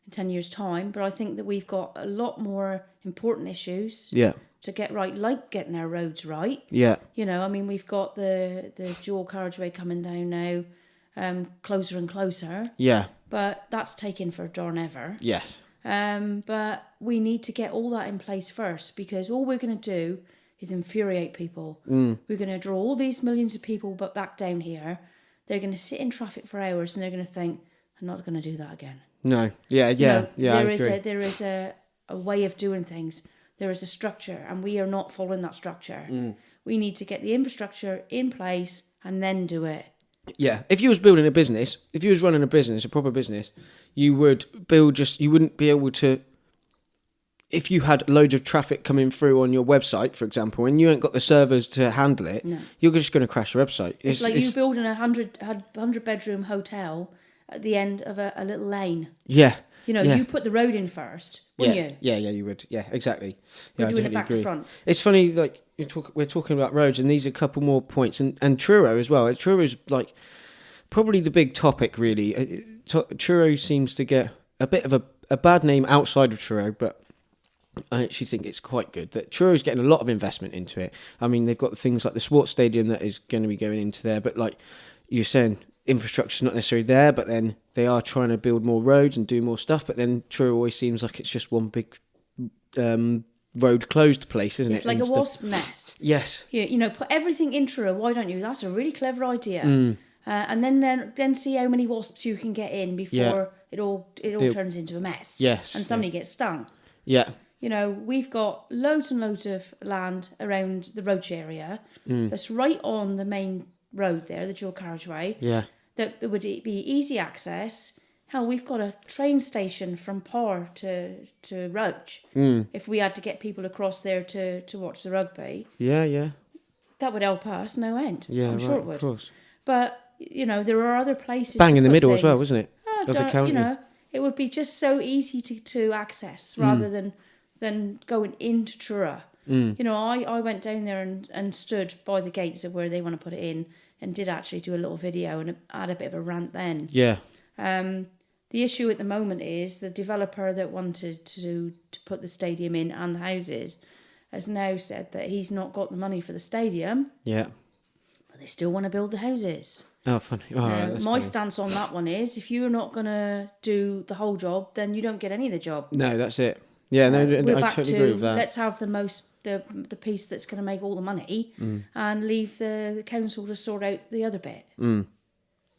in 10 years' time, but I think that we've got a lot more important issues. Yeah. To get right, like getting our roads right. Yeah. We've got the dual carriageway coming down now, closer and closer. Yeah. But that's taken for darn ever. Yes. But we need to get all that in place first, because all we're going to do is infuriate people. We're going to draw all these millions of people back down here. They're going to sit in traffic for hours and they're going to think, I'm not going to do that again. No. Yeah. Yeah. There is a way of doing things. There is a structure, and we are not following that structure. We need to get the infrastructure in place and then do it. Yeah. If you was building a business, if you was running a business, a proper business, you would you wouldn't be able to, if you had loads of traffic coming through on your website, for example, and you ain't got the servers to handle it, you're just going to crash your website. It's like you building a 100-bedroom hotel at the end of a little lane. Yeah. You put the road in first, wouldn't you? Yeah, you would. Yeah, exactly. Yeah, we're doing it back to front. It's funny, like we're talking about roads, and these are a couple more points, and Truro as well. Truro's like probably the big topic, really. Truro seems to get a bit of a bad name outside of Truro, but I actually think it's quite good that Truro's getting a lot of investment into it. I mean, they've got things like the sports stadium that is going to be going into there, but like you're saying, infrastructure's not necessarily there, but then they are trying to build more roads and do more stuff, but then Truro always seems like it's just one big road closed place, isn't it? It's like a wasp nest. Yes. Put everything in Truro, why don't you? That's a really clever idea. And then see how many wasps you can get in before it all turns into a mess. Yes. And somebody gets stung. Yeah. We've got loads and loads of land around the Roach area that's right on the main road there, the dual carriageway. Yeah. That would be easy access. Hell, we've got a train station from Par to Roach. If we had to get people across there to watch the rugby. Yeah. That would help us no end. Yeah, I'm sure it would. Of course. But, there are other places bang to in the put middle things. as well, wasn't it? Of the county. It would be just so easy to access rather than going into Truro. I went down there and stood by the gates of where they want to put it in, and did actually do a little video and had a bit of a rant then. Yeah. The issue at the moment is the developer that wanted to put the stadium in and the houses has now said that he's not got the money for the stadium. Yeah. But they still want to build the houses. Oh, funny. My funny. Stance on that one is, if you're not going to do the whole job, then you don't get any of the job. No, that's it. Yeah, we're I back totally agree with that. Let's have the piece that's going to make all the money, and leave the council to sort out the other bit.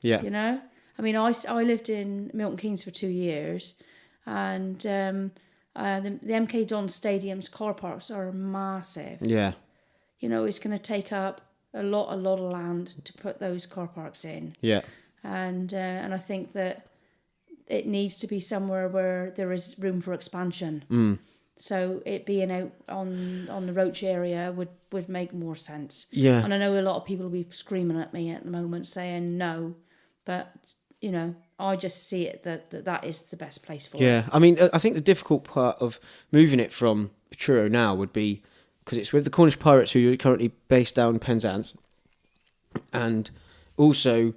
Yeah. I mean, I lived in Milton Keynes for 2 years, and the MK Dons Stadium's car parks are massive. Yeah. It's going to take up a lot of land to put those car parks in. Yeah. And I think that it needs to be somewhere where there is room for expansion. So it being out on the Roach area would make more sense. Yeah. And I know a lot of people will be screaming at me at the moment saying no, but I just see it that is the best place for it. Yeah. I mean, I think the difficult part of moving it from Truro now would be because it's with the Cornish Pirates, who are currently based down Penzance, and also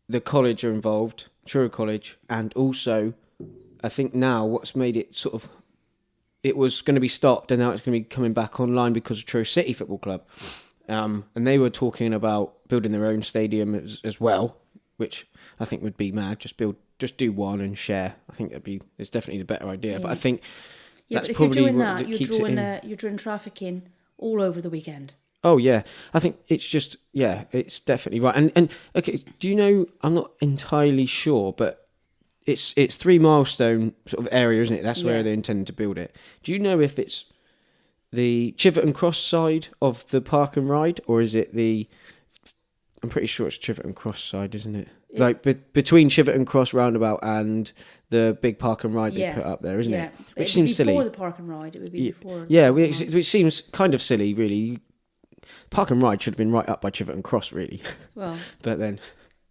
the college are involved, Truro College, and also I think now what's made it sort of, it was going to be stopped and now it's going to be coming back online because of Truro City Football Club. And they were talking about building their own stadium as well, which I think would be mad. Just do one and share. I think it's definitely the better idea. Yeah. But I think that's but if probably you're doing what that, keeps it in. You're drawing traffic in all over the weekend. Oh yeah, I think it's just it's definitely right. And okay, do you know? I'm not entirely sure, but it's 3 milestone sort of area, isn't it? That's where they're intending to build it. Do you know if it's the Chiverton Cross side of the park and ride, or is it the? I'm pretty sure it's Chiverton Cross side, isn't it? Like between Chiverton Cross roundabout and the big park and ride they put up there, isn't it? Which seems silly. Before the park and ride, it would be before. Which seems kind of silly, really. Park and ride should have been right up by Chiverton Cross, really. Well, but then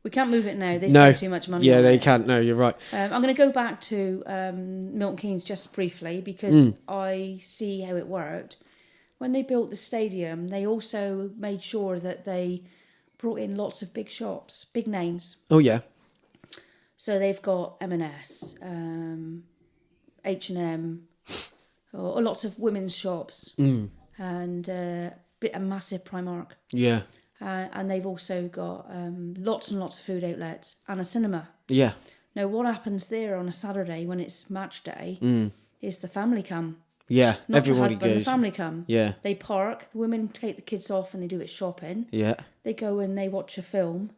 we can't move it now. They spend too much money. Yeah, they can't. No, you're right. I'm going to go back to Milton Keynes just briefly because I see how it worked. When they built the stadium, they also made sure that they brought in lots of big shops, big names. Oh yeah. So they've got M&S, H&M, or lots of women's shops, and a massive Primark. Yeah. And they've also got lots and lots of food outlets and a cinema. Yeah. Now, what happens there on a Saturday when it's match day is the family come. Yeah, Not everybody the husband, goes. the family come. Yeah. They park, the women take the kids off and they do it shopping. Yeah. They go and they watch a film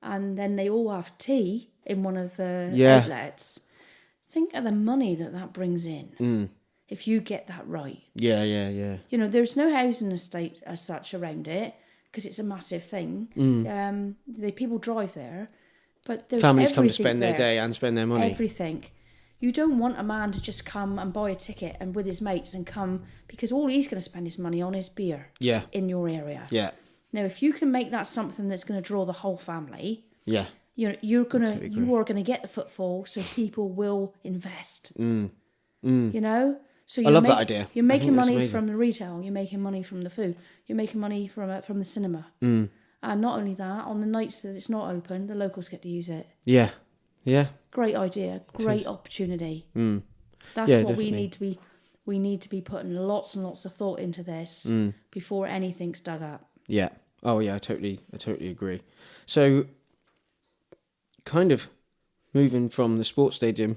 and then they all have tea in one of the outlets. Think of the money that brings in if you get that right. Yeah, yeah, yeah. You know, there's no housing estate as such around it because it's a massive thing. The people drive there, but there's families come to everything spend their there. day and spend their money. Everything. You don't want a man to just come and buy a ticket and with his mates and come because all he's going to spend his money on is beer. Yeah. In your area. Yeah. Now, if you can make that something that's going to draw the whole family, yeah, you are going to get the footfall, so people will invest. You know, so I love that idea. You're making money from the retail. You're making money from the food. You're making money from the cinema. And not only that, on the nights that it's not open, the locals get to use it. Yeah, yeah. Great idea. Great opportunity. That's what definitely. we need to be putting lots and lots of thought into this before anything's dug up. Yeah. Oh yeah, I totally agree. So, kind of moving from the sports stadium,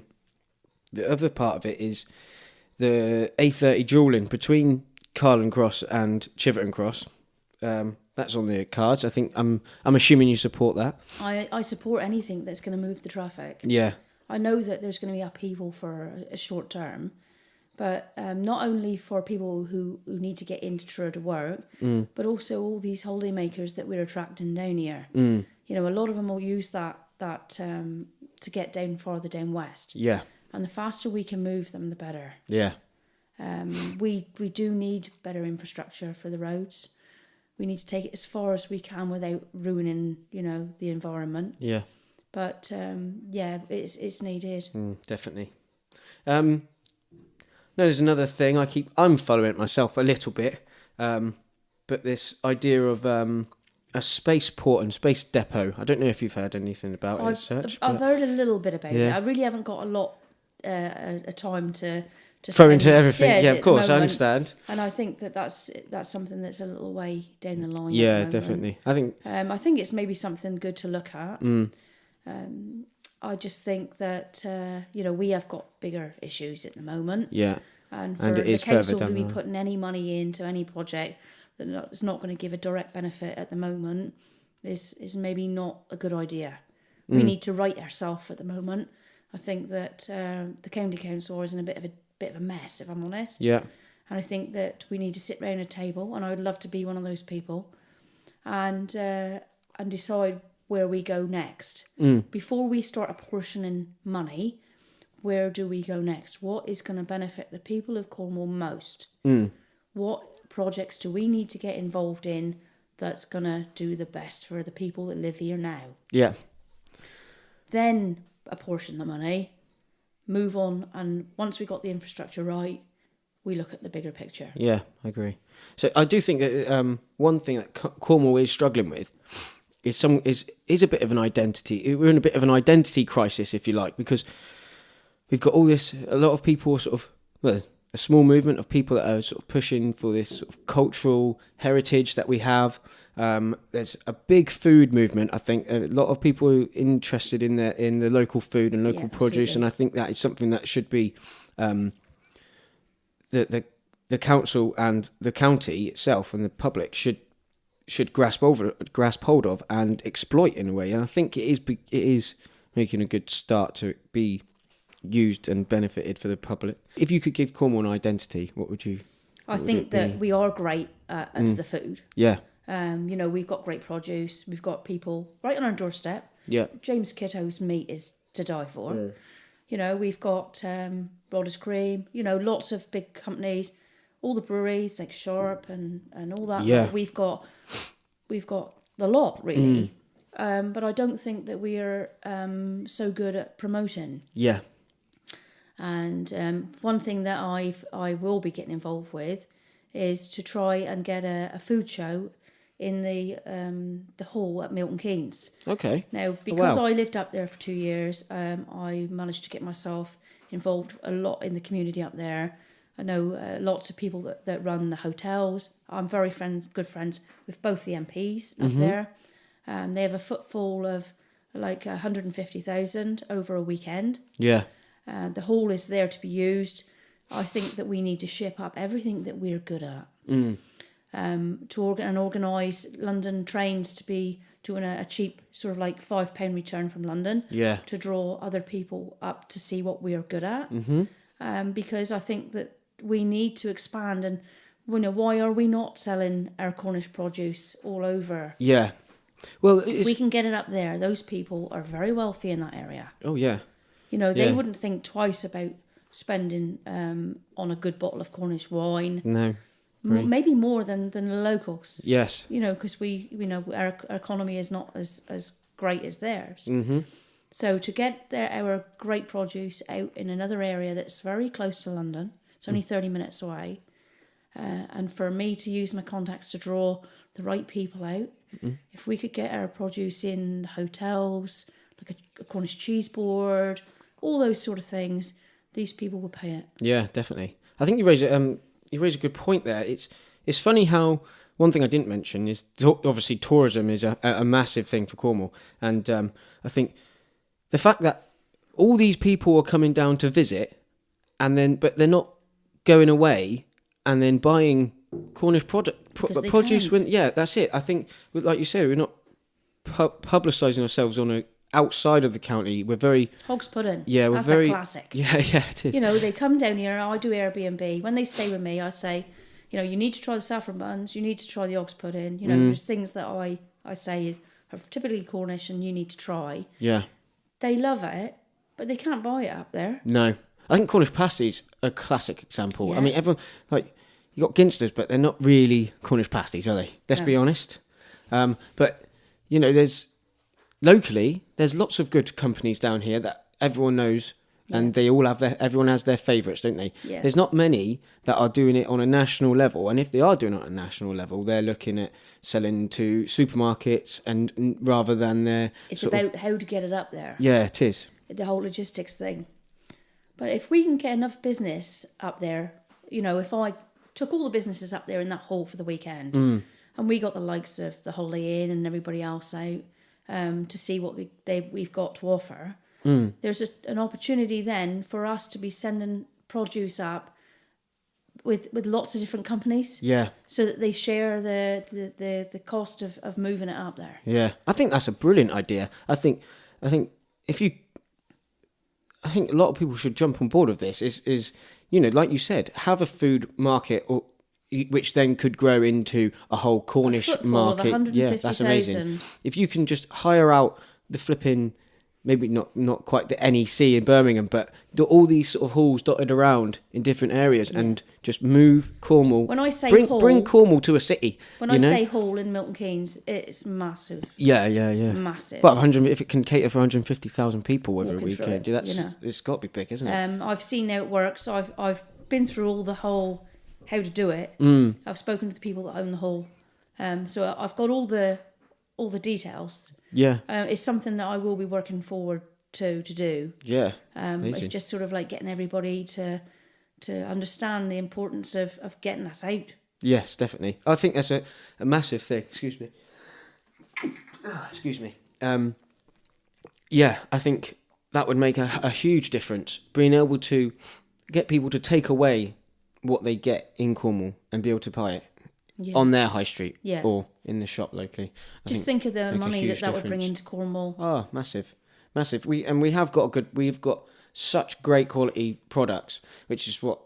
the other part of it is the A30 dualling between Carlin Cross and Chiverton Cross. That's on the cards. I think I'm assuming you support that. I support anything that's going to move the traffic. Yeah. I know that there's going to be upheaval for a short term, but not only for people who need to get into Truro to work, but also all these holiday makers that we're attracting down here. You know, a lot of them will use that to get down farther down west. Yeah. And the faster we can move them, the better. Yeah. We do need better infrastructure for the roads. We need to take it as far as we can without ruining, you know, the environment. Yeah. But it's needed. Definitely. No, there's another thing I'm following it myself a little bit, but this idea of a spaceport and space depot. I don't know if you've heard anything about it as such. I've heard a little bit about it. I really haven't got a lot of time to throw into everything. Yeah, of course, I understand. And I think that's something that's a little way down the line. Yeah, definitely. I think it's maybe something good to look at. I just think that we have got bigger issues at the moment. Yeah. And for the council to be putting any money into any project that's not going to give a direct benefit at the moment is maybe not a good idea. We need to right ourselves at the moment. I think that the county council is in a bit of a mess, if I'm honest. Yeah. And I think that we need to sit round a table, and I would love to be one of those people, and decide where we go next. Before we start apportioning money, where do we go next? What is going to benefit the people of Cornwall most? What projects do we need to get involved in that's going to do the best for the people that live here now? Yeah. Then apportion the money, move on, and once we got the infrastructure right, we look at the bigger picture. Yeah, I agree. So I do think that one thing that Cornwall is struggling with is a bit of an identity. We're in a bit of an identity crisis, if you like, because we've got a lot of people a small movement of people that are sort of pushing for this sort of cultural heritage that we have. There's a big food movement. I think a lot of people are interested in the local food and local produce, absolutely. and I think that is something that should be the council and the county itself and the public should grasp hold of and exploit in a way. And I think it is making a good start to be used and benefited for the public. If you could give Cornwall an identity, what would you? I think that we are great at the food. Yeah. We've got great produce. We've got people right on our doorstep. Yeah. James Kitto's meat is to die for. We've got Broaders Cream. Lots of big companies, all the breweries like Sharp and all that. Yeah. We've got the lot really. But I don't think that we are so good at promoting. Yeah. And one thing that I will be getting involved with is to try and get a food show in the hall at Milton Keynes. Okay. Now, because I lived up there for 2 years, I managed to get myself involved a lot in the community up there. I know lots of people that run the hotels. I'm very good friends with both the MPs up there. They have a footfall of like 150,000 over a weekend. Yeah. The hall is there to be used. I think that we need to ship up everything that we're good at. To organise London trains to be doing a cheap sort of like £5 return from London. Yeah. To draw other people up to see what we are good at. Because I think that we need to expand, and why are we not selling our Cornish produce all over? Yeah. Well, if we can get it up there, those people are very wealthy in that area. Oh yeah. They wouldn't think twice about spending on a good bottle of Cornish wine. No. Maybe more than the locals. Yes. Because our economy is not as great as theirs. So to get our great produce out in another area that's very close to London, it's only 30 minutes away, and for me to use my contacts to draw the right people out, if we could get our produce in the hotels, like a Cornish cheese board, all those sort of things, these people will pay it. Yeah, definitely. I think you raise a good point there. It's funny how one thing I didn't mention is obviously tourism is a massive thing for Cornwall, and I think the fact that all these people are coming down to visit, but they're not going away and then buying Cornish produce. That's it. I think, like you said, we're not publicising ourselves outside of the county. We're very Hog's pudding. Yeah, that's a classic. Yeah, it is. They come down here. I do Airbnb. When they stay with me, I say, you need to try the saffron buns. You need to try the hog's pudding. There's things that I say are typically Cornish, and you need to try. Yeah. They love it, but they can't buy it up there. No, I think Cornish pasties are a classic example. Yeah. I mean, everyone you got Ginsters, but they're not really Cornish pasties, are they? Let's be honest. But there's lots of good companies down here that everyone knows, and they all have everyone has their favourites, don't they? Yeah. There's not many that are doing it on a national level, and if they are doing it on a national level, they're looking at selling to supermarkets, and rather than it's about how to get it up there. Yeah, it is. The whole logistics thing. But if we can get enough business up there, if I took all the businesses up there in that hall for the weekend, and we got the likes of the Holiday Inn and everybody else out to see what we've got to offer, there's an opportunity then for us to be sending produce up with lots of different companies. Yeah. So that they share the cost of moving it up there. Yeah. I think that's a brilliant idea. I think a lot of people should jump on board with this. Is like you said, have a food market, which then could grow into a whole Cornish market. Yeah, that's amazing. If you can just hire out the flipping, maybe not quite the NEC in Birmingham, but all these sort of halls dotted around in different areas, and just move Cornwall. When I say bring Cornwall to a city. When I say hall in Milton Keynes, it's massive. Yeah. Massive. Well, if it can cater for 150,000 people over a weekend, it's got to be big, isn't it? I've seen how it works. I've been through all the whole how to do it. I've spoken to the people that own the hall, so I've got all the details. Yeah. It's something that I will be working forward to do. Yeah. It's just sort of like getting everybody to understand the importance of getting us out. Yes, definitely. I think that's a massive thing. Excuse me. Yeah, I think that would make a huge difference. Being able to get people to take away what they get in Cornwall and be able to buy it on their high street or in the shop locally. Just think of the money that would bring into Cornwall. Oh, massive. We've got such great quality products, which is what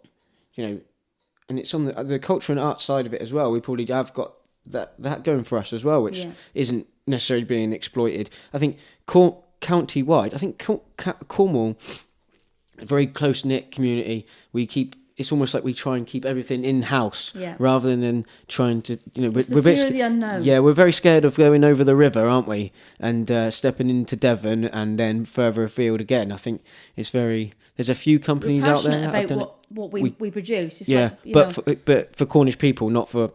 and it's on the culture and art side of it as well. We probably have got that going for us as well, which isn't necessarily being exploited. I think county-wide, I think Cornwall, a very close-knit community. It's almost like we try and keep everything in-house rather than trying to, we're the fear of the unknown. Yeah, we're very scared of going over the river, aren't we? And stepping into Devon and then further afield again. I think there's a few companies out there about what we produce. It's but for Cornish people, not for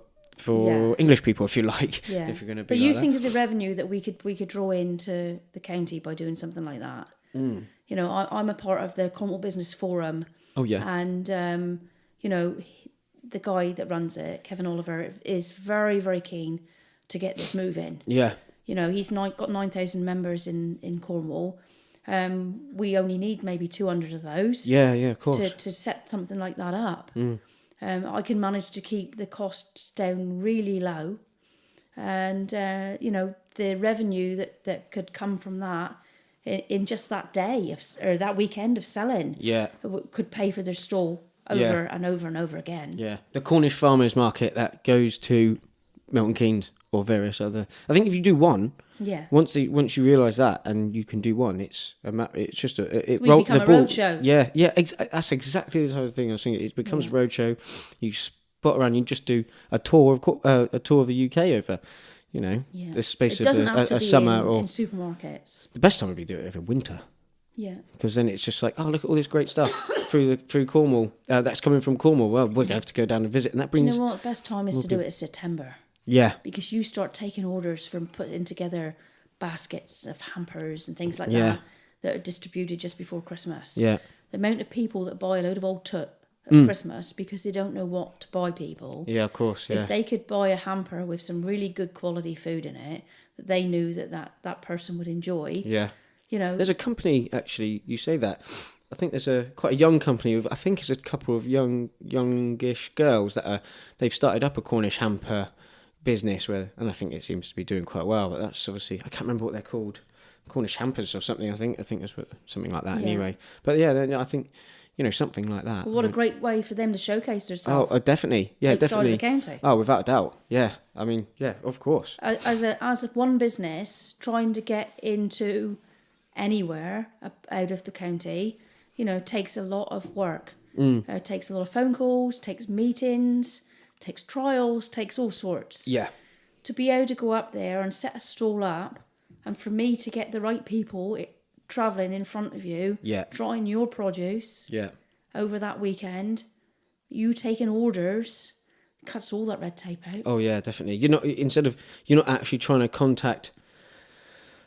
English people, if you like. Yeah. If you're going to be. But you think of the revenue that we could draw into the county by doing something like that. Mm. I'm a part of the Cornwall Business Forum. Oh yeah. And the guy that runs it, Kevin Oliver, is very, very keen to get this moving. Yeah. He's got 9,000 members in Cornwall. We only need maybe 200 of those. Yeah, of course. To set something like that up. Mm. I can manage to keep the costs down really low, and the revenue that could come from that in just that day or that weekend of selling, could pay for their stall over and over and over again. Yeah, the Cornish Farmers Market that goes to Milton Keynes or various other. I think if you do one, once you realise that and you can do one, it's just we become a roadshow. Yeah, that's exactly the type of thing I was thinking. It becomes a roadshow. You spot around. You just do a tour of the UK over. The space of a summer or in supermarkets. The best time would be to do it over winter. Yeah, because then it's just like, oh, look at all this great stuff through Cornwall. That's coming from Cornwall. Well, we're gonna have to go down and visit, and that brings. Do you know what? The best time is to do it in September. Yeah, because you start taking orders from putting together baskets of hampers and things like that are distributed just before Christmas. Yeah, the amount of people that buy a load of old tut at Christmas because they don't know what to buy people. Yeah, of course. Yeah. If they could buy a hamper with some really good quality food in it that they knew that person would enjoy. Yeah. There's a company, actually, you say that. I think there's quite a young company I think it's a couple of youngish girls they've started up a Cornish hamper business and I think it seems to be doing quite well, but that's obviously, I can't remember what they're called. Cornish hampers or something, I think that's something like that anyway. But I think, something like that. Well, what a great way for them to showcase themselves. Oh, definitely. Yeah, definitely. Outside the county. Oh, without a doubt. Yeah. I mean, yeah, of course. As one business trying to get into anywhere out of the county, takes a lot of work. Takes a lot of phone calls, takes meetings, takes trials, takes all sorts. Yeah. To be able to go up there and set a stall up, and for me to get the right people travelling in front of you, trying your produce over that weekend, you taking orders, cuts all that red tape out. Oh yeah, definitely. You're not actually trying to contact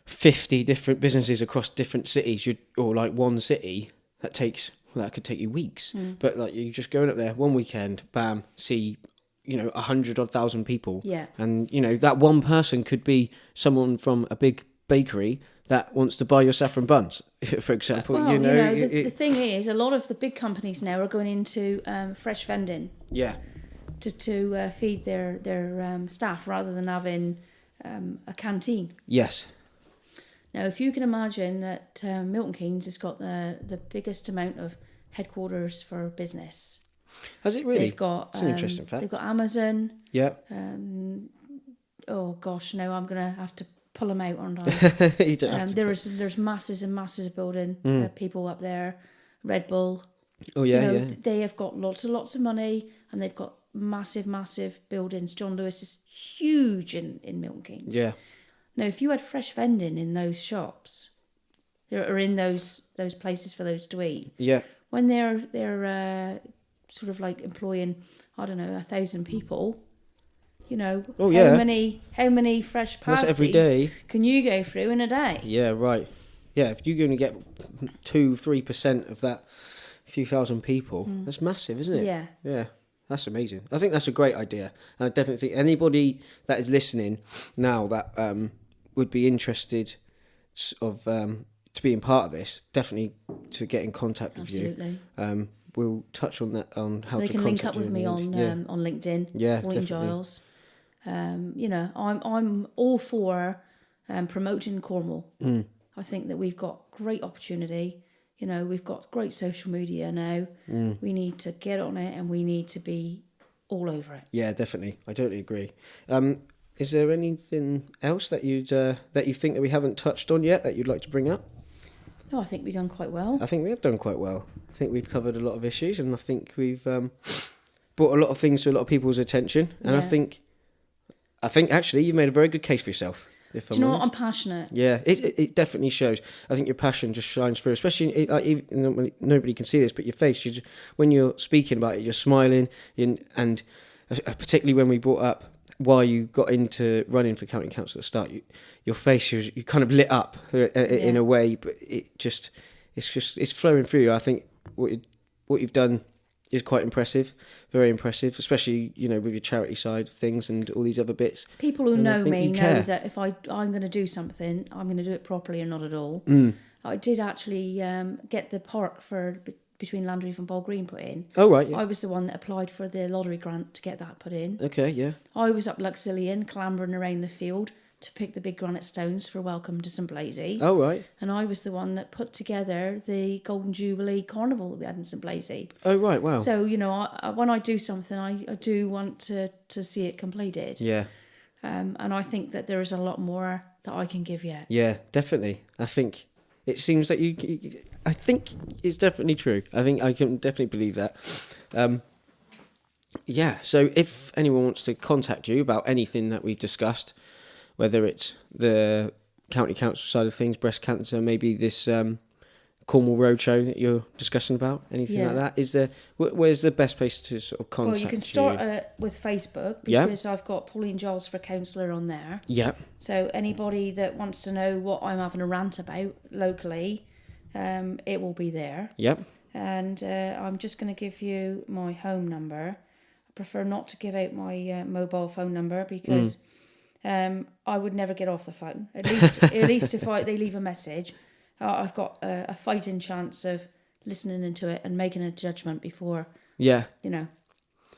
50 different businesses across different cities, or like one city. That could take you weeks. But like you're just going up there one weekend, bam, see 100,000 people. Yeah. And that one person could be someone from a big bakery that wants to buy your saffron buns, for example. Well, the thing is, a lot of the big companies now are going into fresh vending. Yeah. To feed their staff rather than having a canteen. Yes. Now, if you can imagine that Milton Keynes has got the biggest amount of headquarters for business. Has it really? They've got that's an interesting fact. They've got Amazon. Yeah. Oh gosh, no, I'm gonna have to pull them out, aren't I? You don't have to. There's masses and masses of building people up there. Red Bull. Oh yeah, They have got lots of money, and they've got massive buildings. John Lewis is huge in Milton Keynes. Yeah. Now, if you had fresh vending in those shops, or in those places for those to eat, when they're sort of like employing, I don't know, 1,000 people, how many fresh pasties every day can you go through in a day? Yeah, right. Yeah, if you're going to get 2-3% of that few thousand people, that's massive, isn't it? Yeah. Yeah. That's amazing. I think that's a great idea. And I definitely think anybody that is listening now that would be interested to being part of this, definitely to get in contact with you. We'll touch on that, on how to contact you. They can link up with me on LinkedIn. Yeah, Pauline Giles. I'm all for promoting Cornwall. I think that we've got great opportunity. We've got great social media now. We need to get on it, and we need to be all over it. Yeah, definitely. I totally agree. Is there anything else that you think that we haven't touched on yet that you'd like to bring up? No, I think we've done quite well. I think we have done quite well. I think we've covered a lot of issues, and I think we've brought a lot of things to a lot of people's attention. And Yeah. I think actually you've made a very good case for yourself. If Do you know what? honest. I'm passionate. Yeah, it definitely shows. I think your passion just shines through, especially even when nobody can see this, but your face, when you're speaking about it, you're smiling, and particularly when we brought up why you got into running for county council at the start, your face, you kind of lit up in a way, but it's flowing through you. I think what you've done is quite impressive, very impressive, especially with your charity side of things and all these other bits. People who And I know think me you know care. that if I'm going to do something, I'm going to do it properly and not at all. Mm. I did actually get the park for between Landreaf and Ball Green put in. Oh right, yeah. I was the one that applied for the lottery grant to get that put in. Okay, yeah. I was up Luxillian, clambering around the field to pick the big granite stones for Welcome to St Blazey. Oh right. And I was the one that put together the Golden Jubilee Carnival that we had in St Blazey. Oh right, wow. So, when I do something, I do want to see it completed. Yeah. And I think that there is a lot more that I can give yet. Yeah, definitely. I think it seems that I think it's definitely true. I think I can definitely believe that. Yeah, so if anyone wants to contact you about anything that we've discussed, whether it's the county council side of things, breast cancer, maybe this Cornwall Roadshow that you're discussing about, anything like that, where's the best place to sort of contact you? Well, you can start with Facebook because I've got Pauline Giles for councillor on there. Yeah. So anybody that wants to know what I'm having a rant about locally, it will be there. Yep. And I'm just going to give you my home number. I prefer not to give out my mobile phone number because I would never get off the phone. At least if they leave a message, I've got a fighting chance of listening into it and making a judgment before. Yeah. And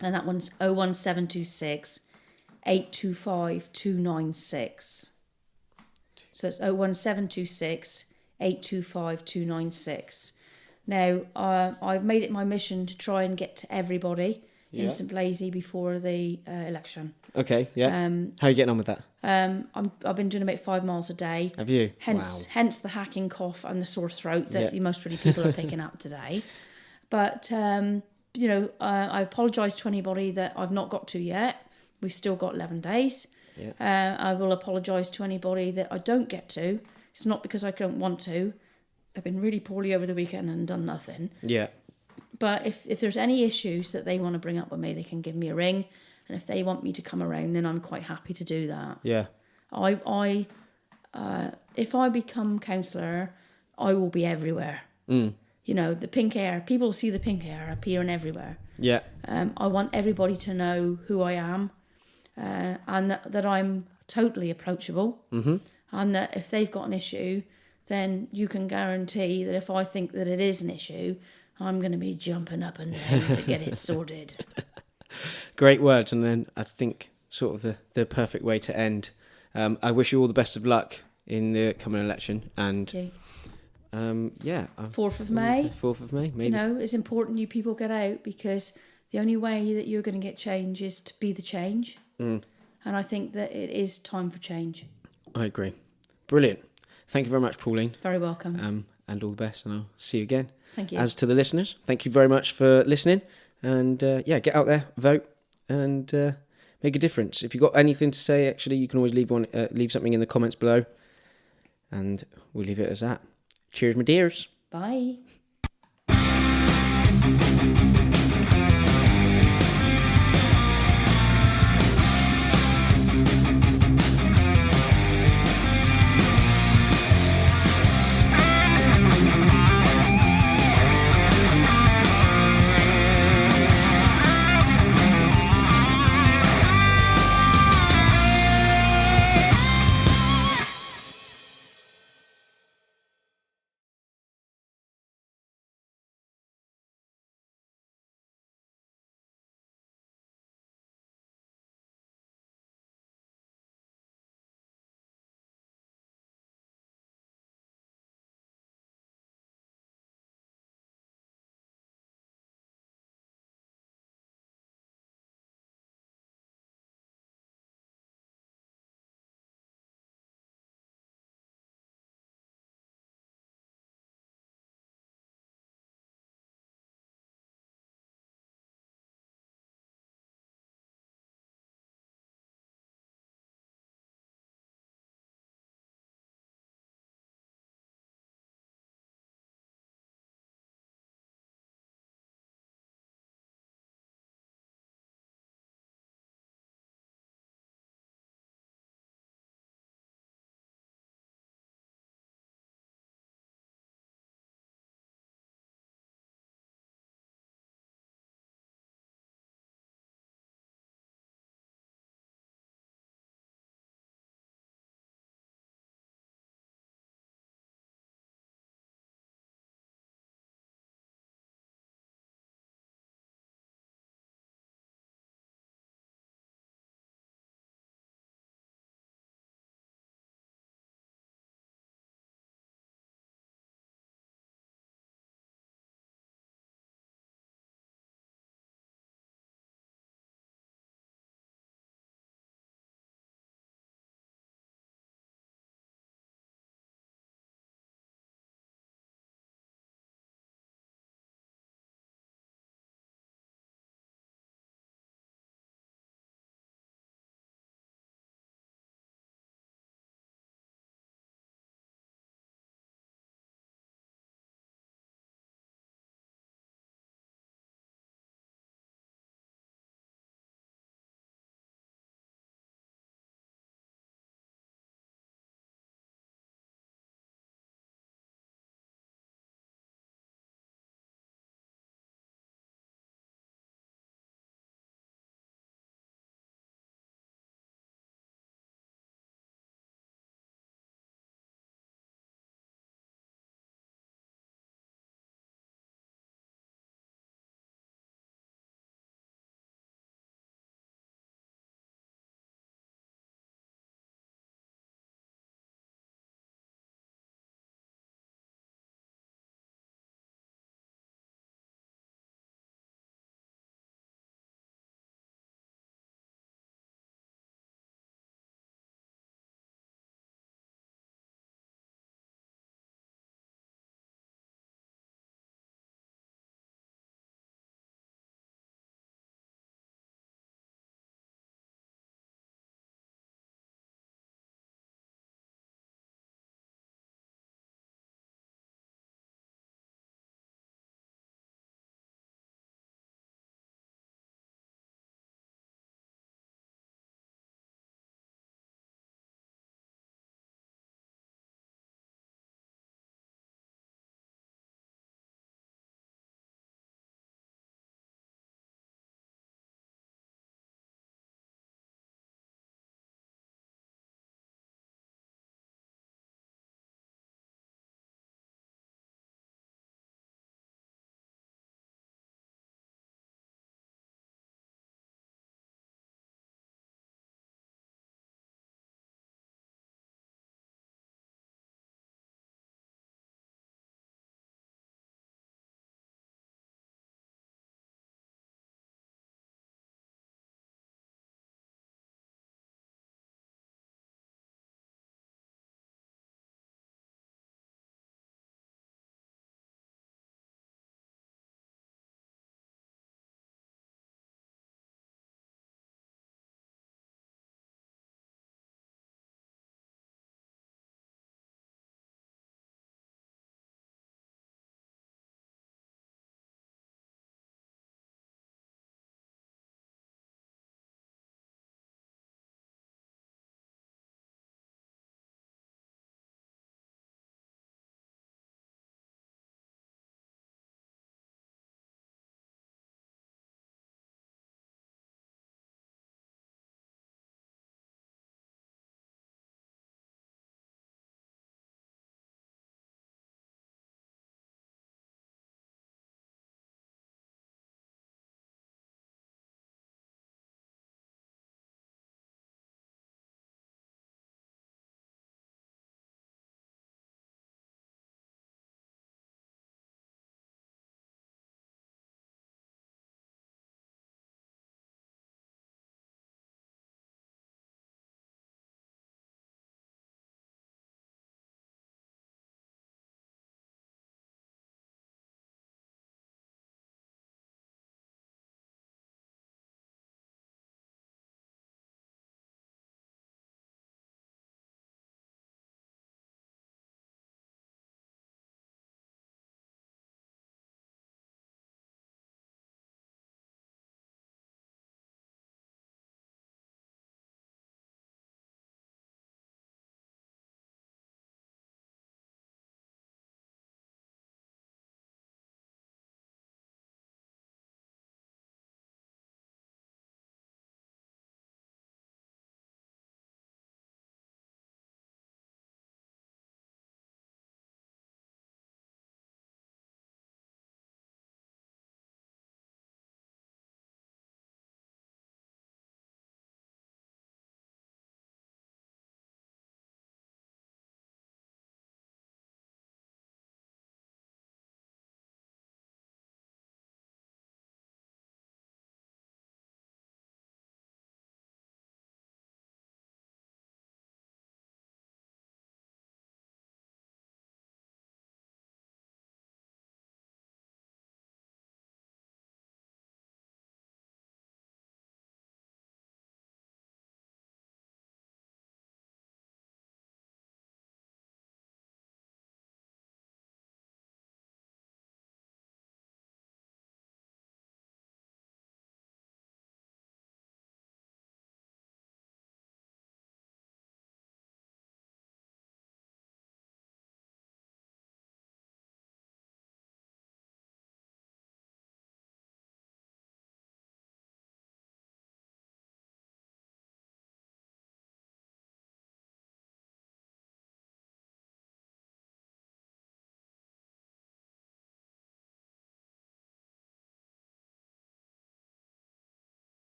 that one's 01726 825 296. So it's 01726 825 296. Now, I've made it my mission to try and get to everybody in St Blazey before the election. Okay, yeah. How are you getting on with that? I've been doing about 5 miles a day. Have you? Hence the hacking cough and the sore throat that most really people are picking up today. But, I apologise to anybody that I've not got to yet. We've still got 11 days. Yeah. I will apologise to anybody that I don't get to. It's not because I don't want to. I've been really poorly over the weekend and done nothing. Yeah. But if there's any issues that they want to bring up with me, they can give me a ring. And if they want me to come around, then I'm quite happy to do that. Yeah. If I become councillor, I will be everywhere. Mm. The pink hair, people see the pink hair appearing everywhere. Yeah. I want everybody to know who I am and that I'm totally approachable. Mm-hmm. And that if they've got an issue, then you can guarantee that if I think that it is an issue, I'm going to be jumping up and down to get it sorted. Great words, and then I think sort of the perfect way to end. I wish you all the best of luck in the coming election, and Okay. 4th of May. 4th of May, maybe. It's important you people get out because the only way that you're going to get change is to be the change. And I think that it is time for change. I agree. Brilliant. Thank you very much, Pauline. Very welcome. And all the best, and I'll see you again. Thank you. As to the listeners, thank you very much for listening. And get out there, vote, and make a difference. If you've got anything to say, actually, you can always leave something in the comments below. And we'll leave it as that. Cheers, my dears. Bye.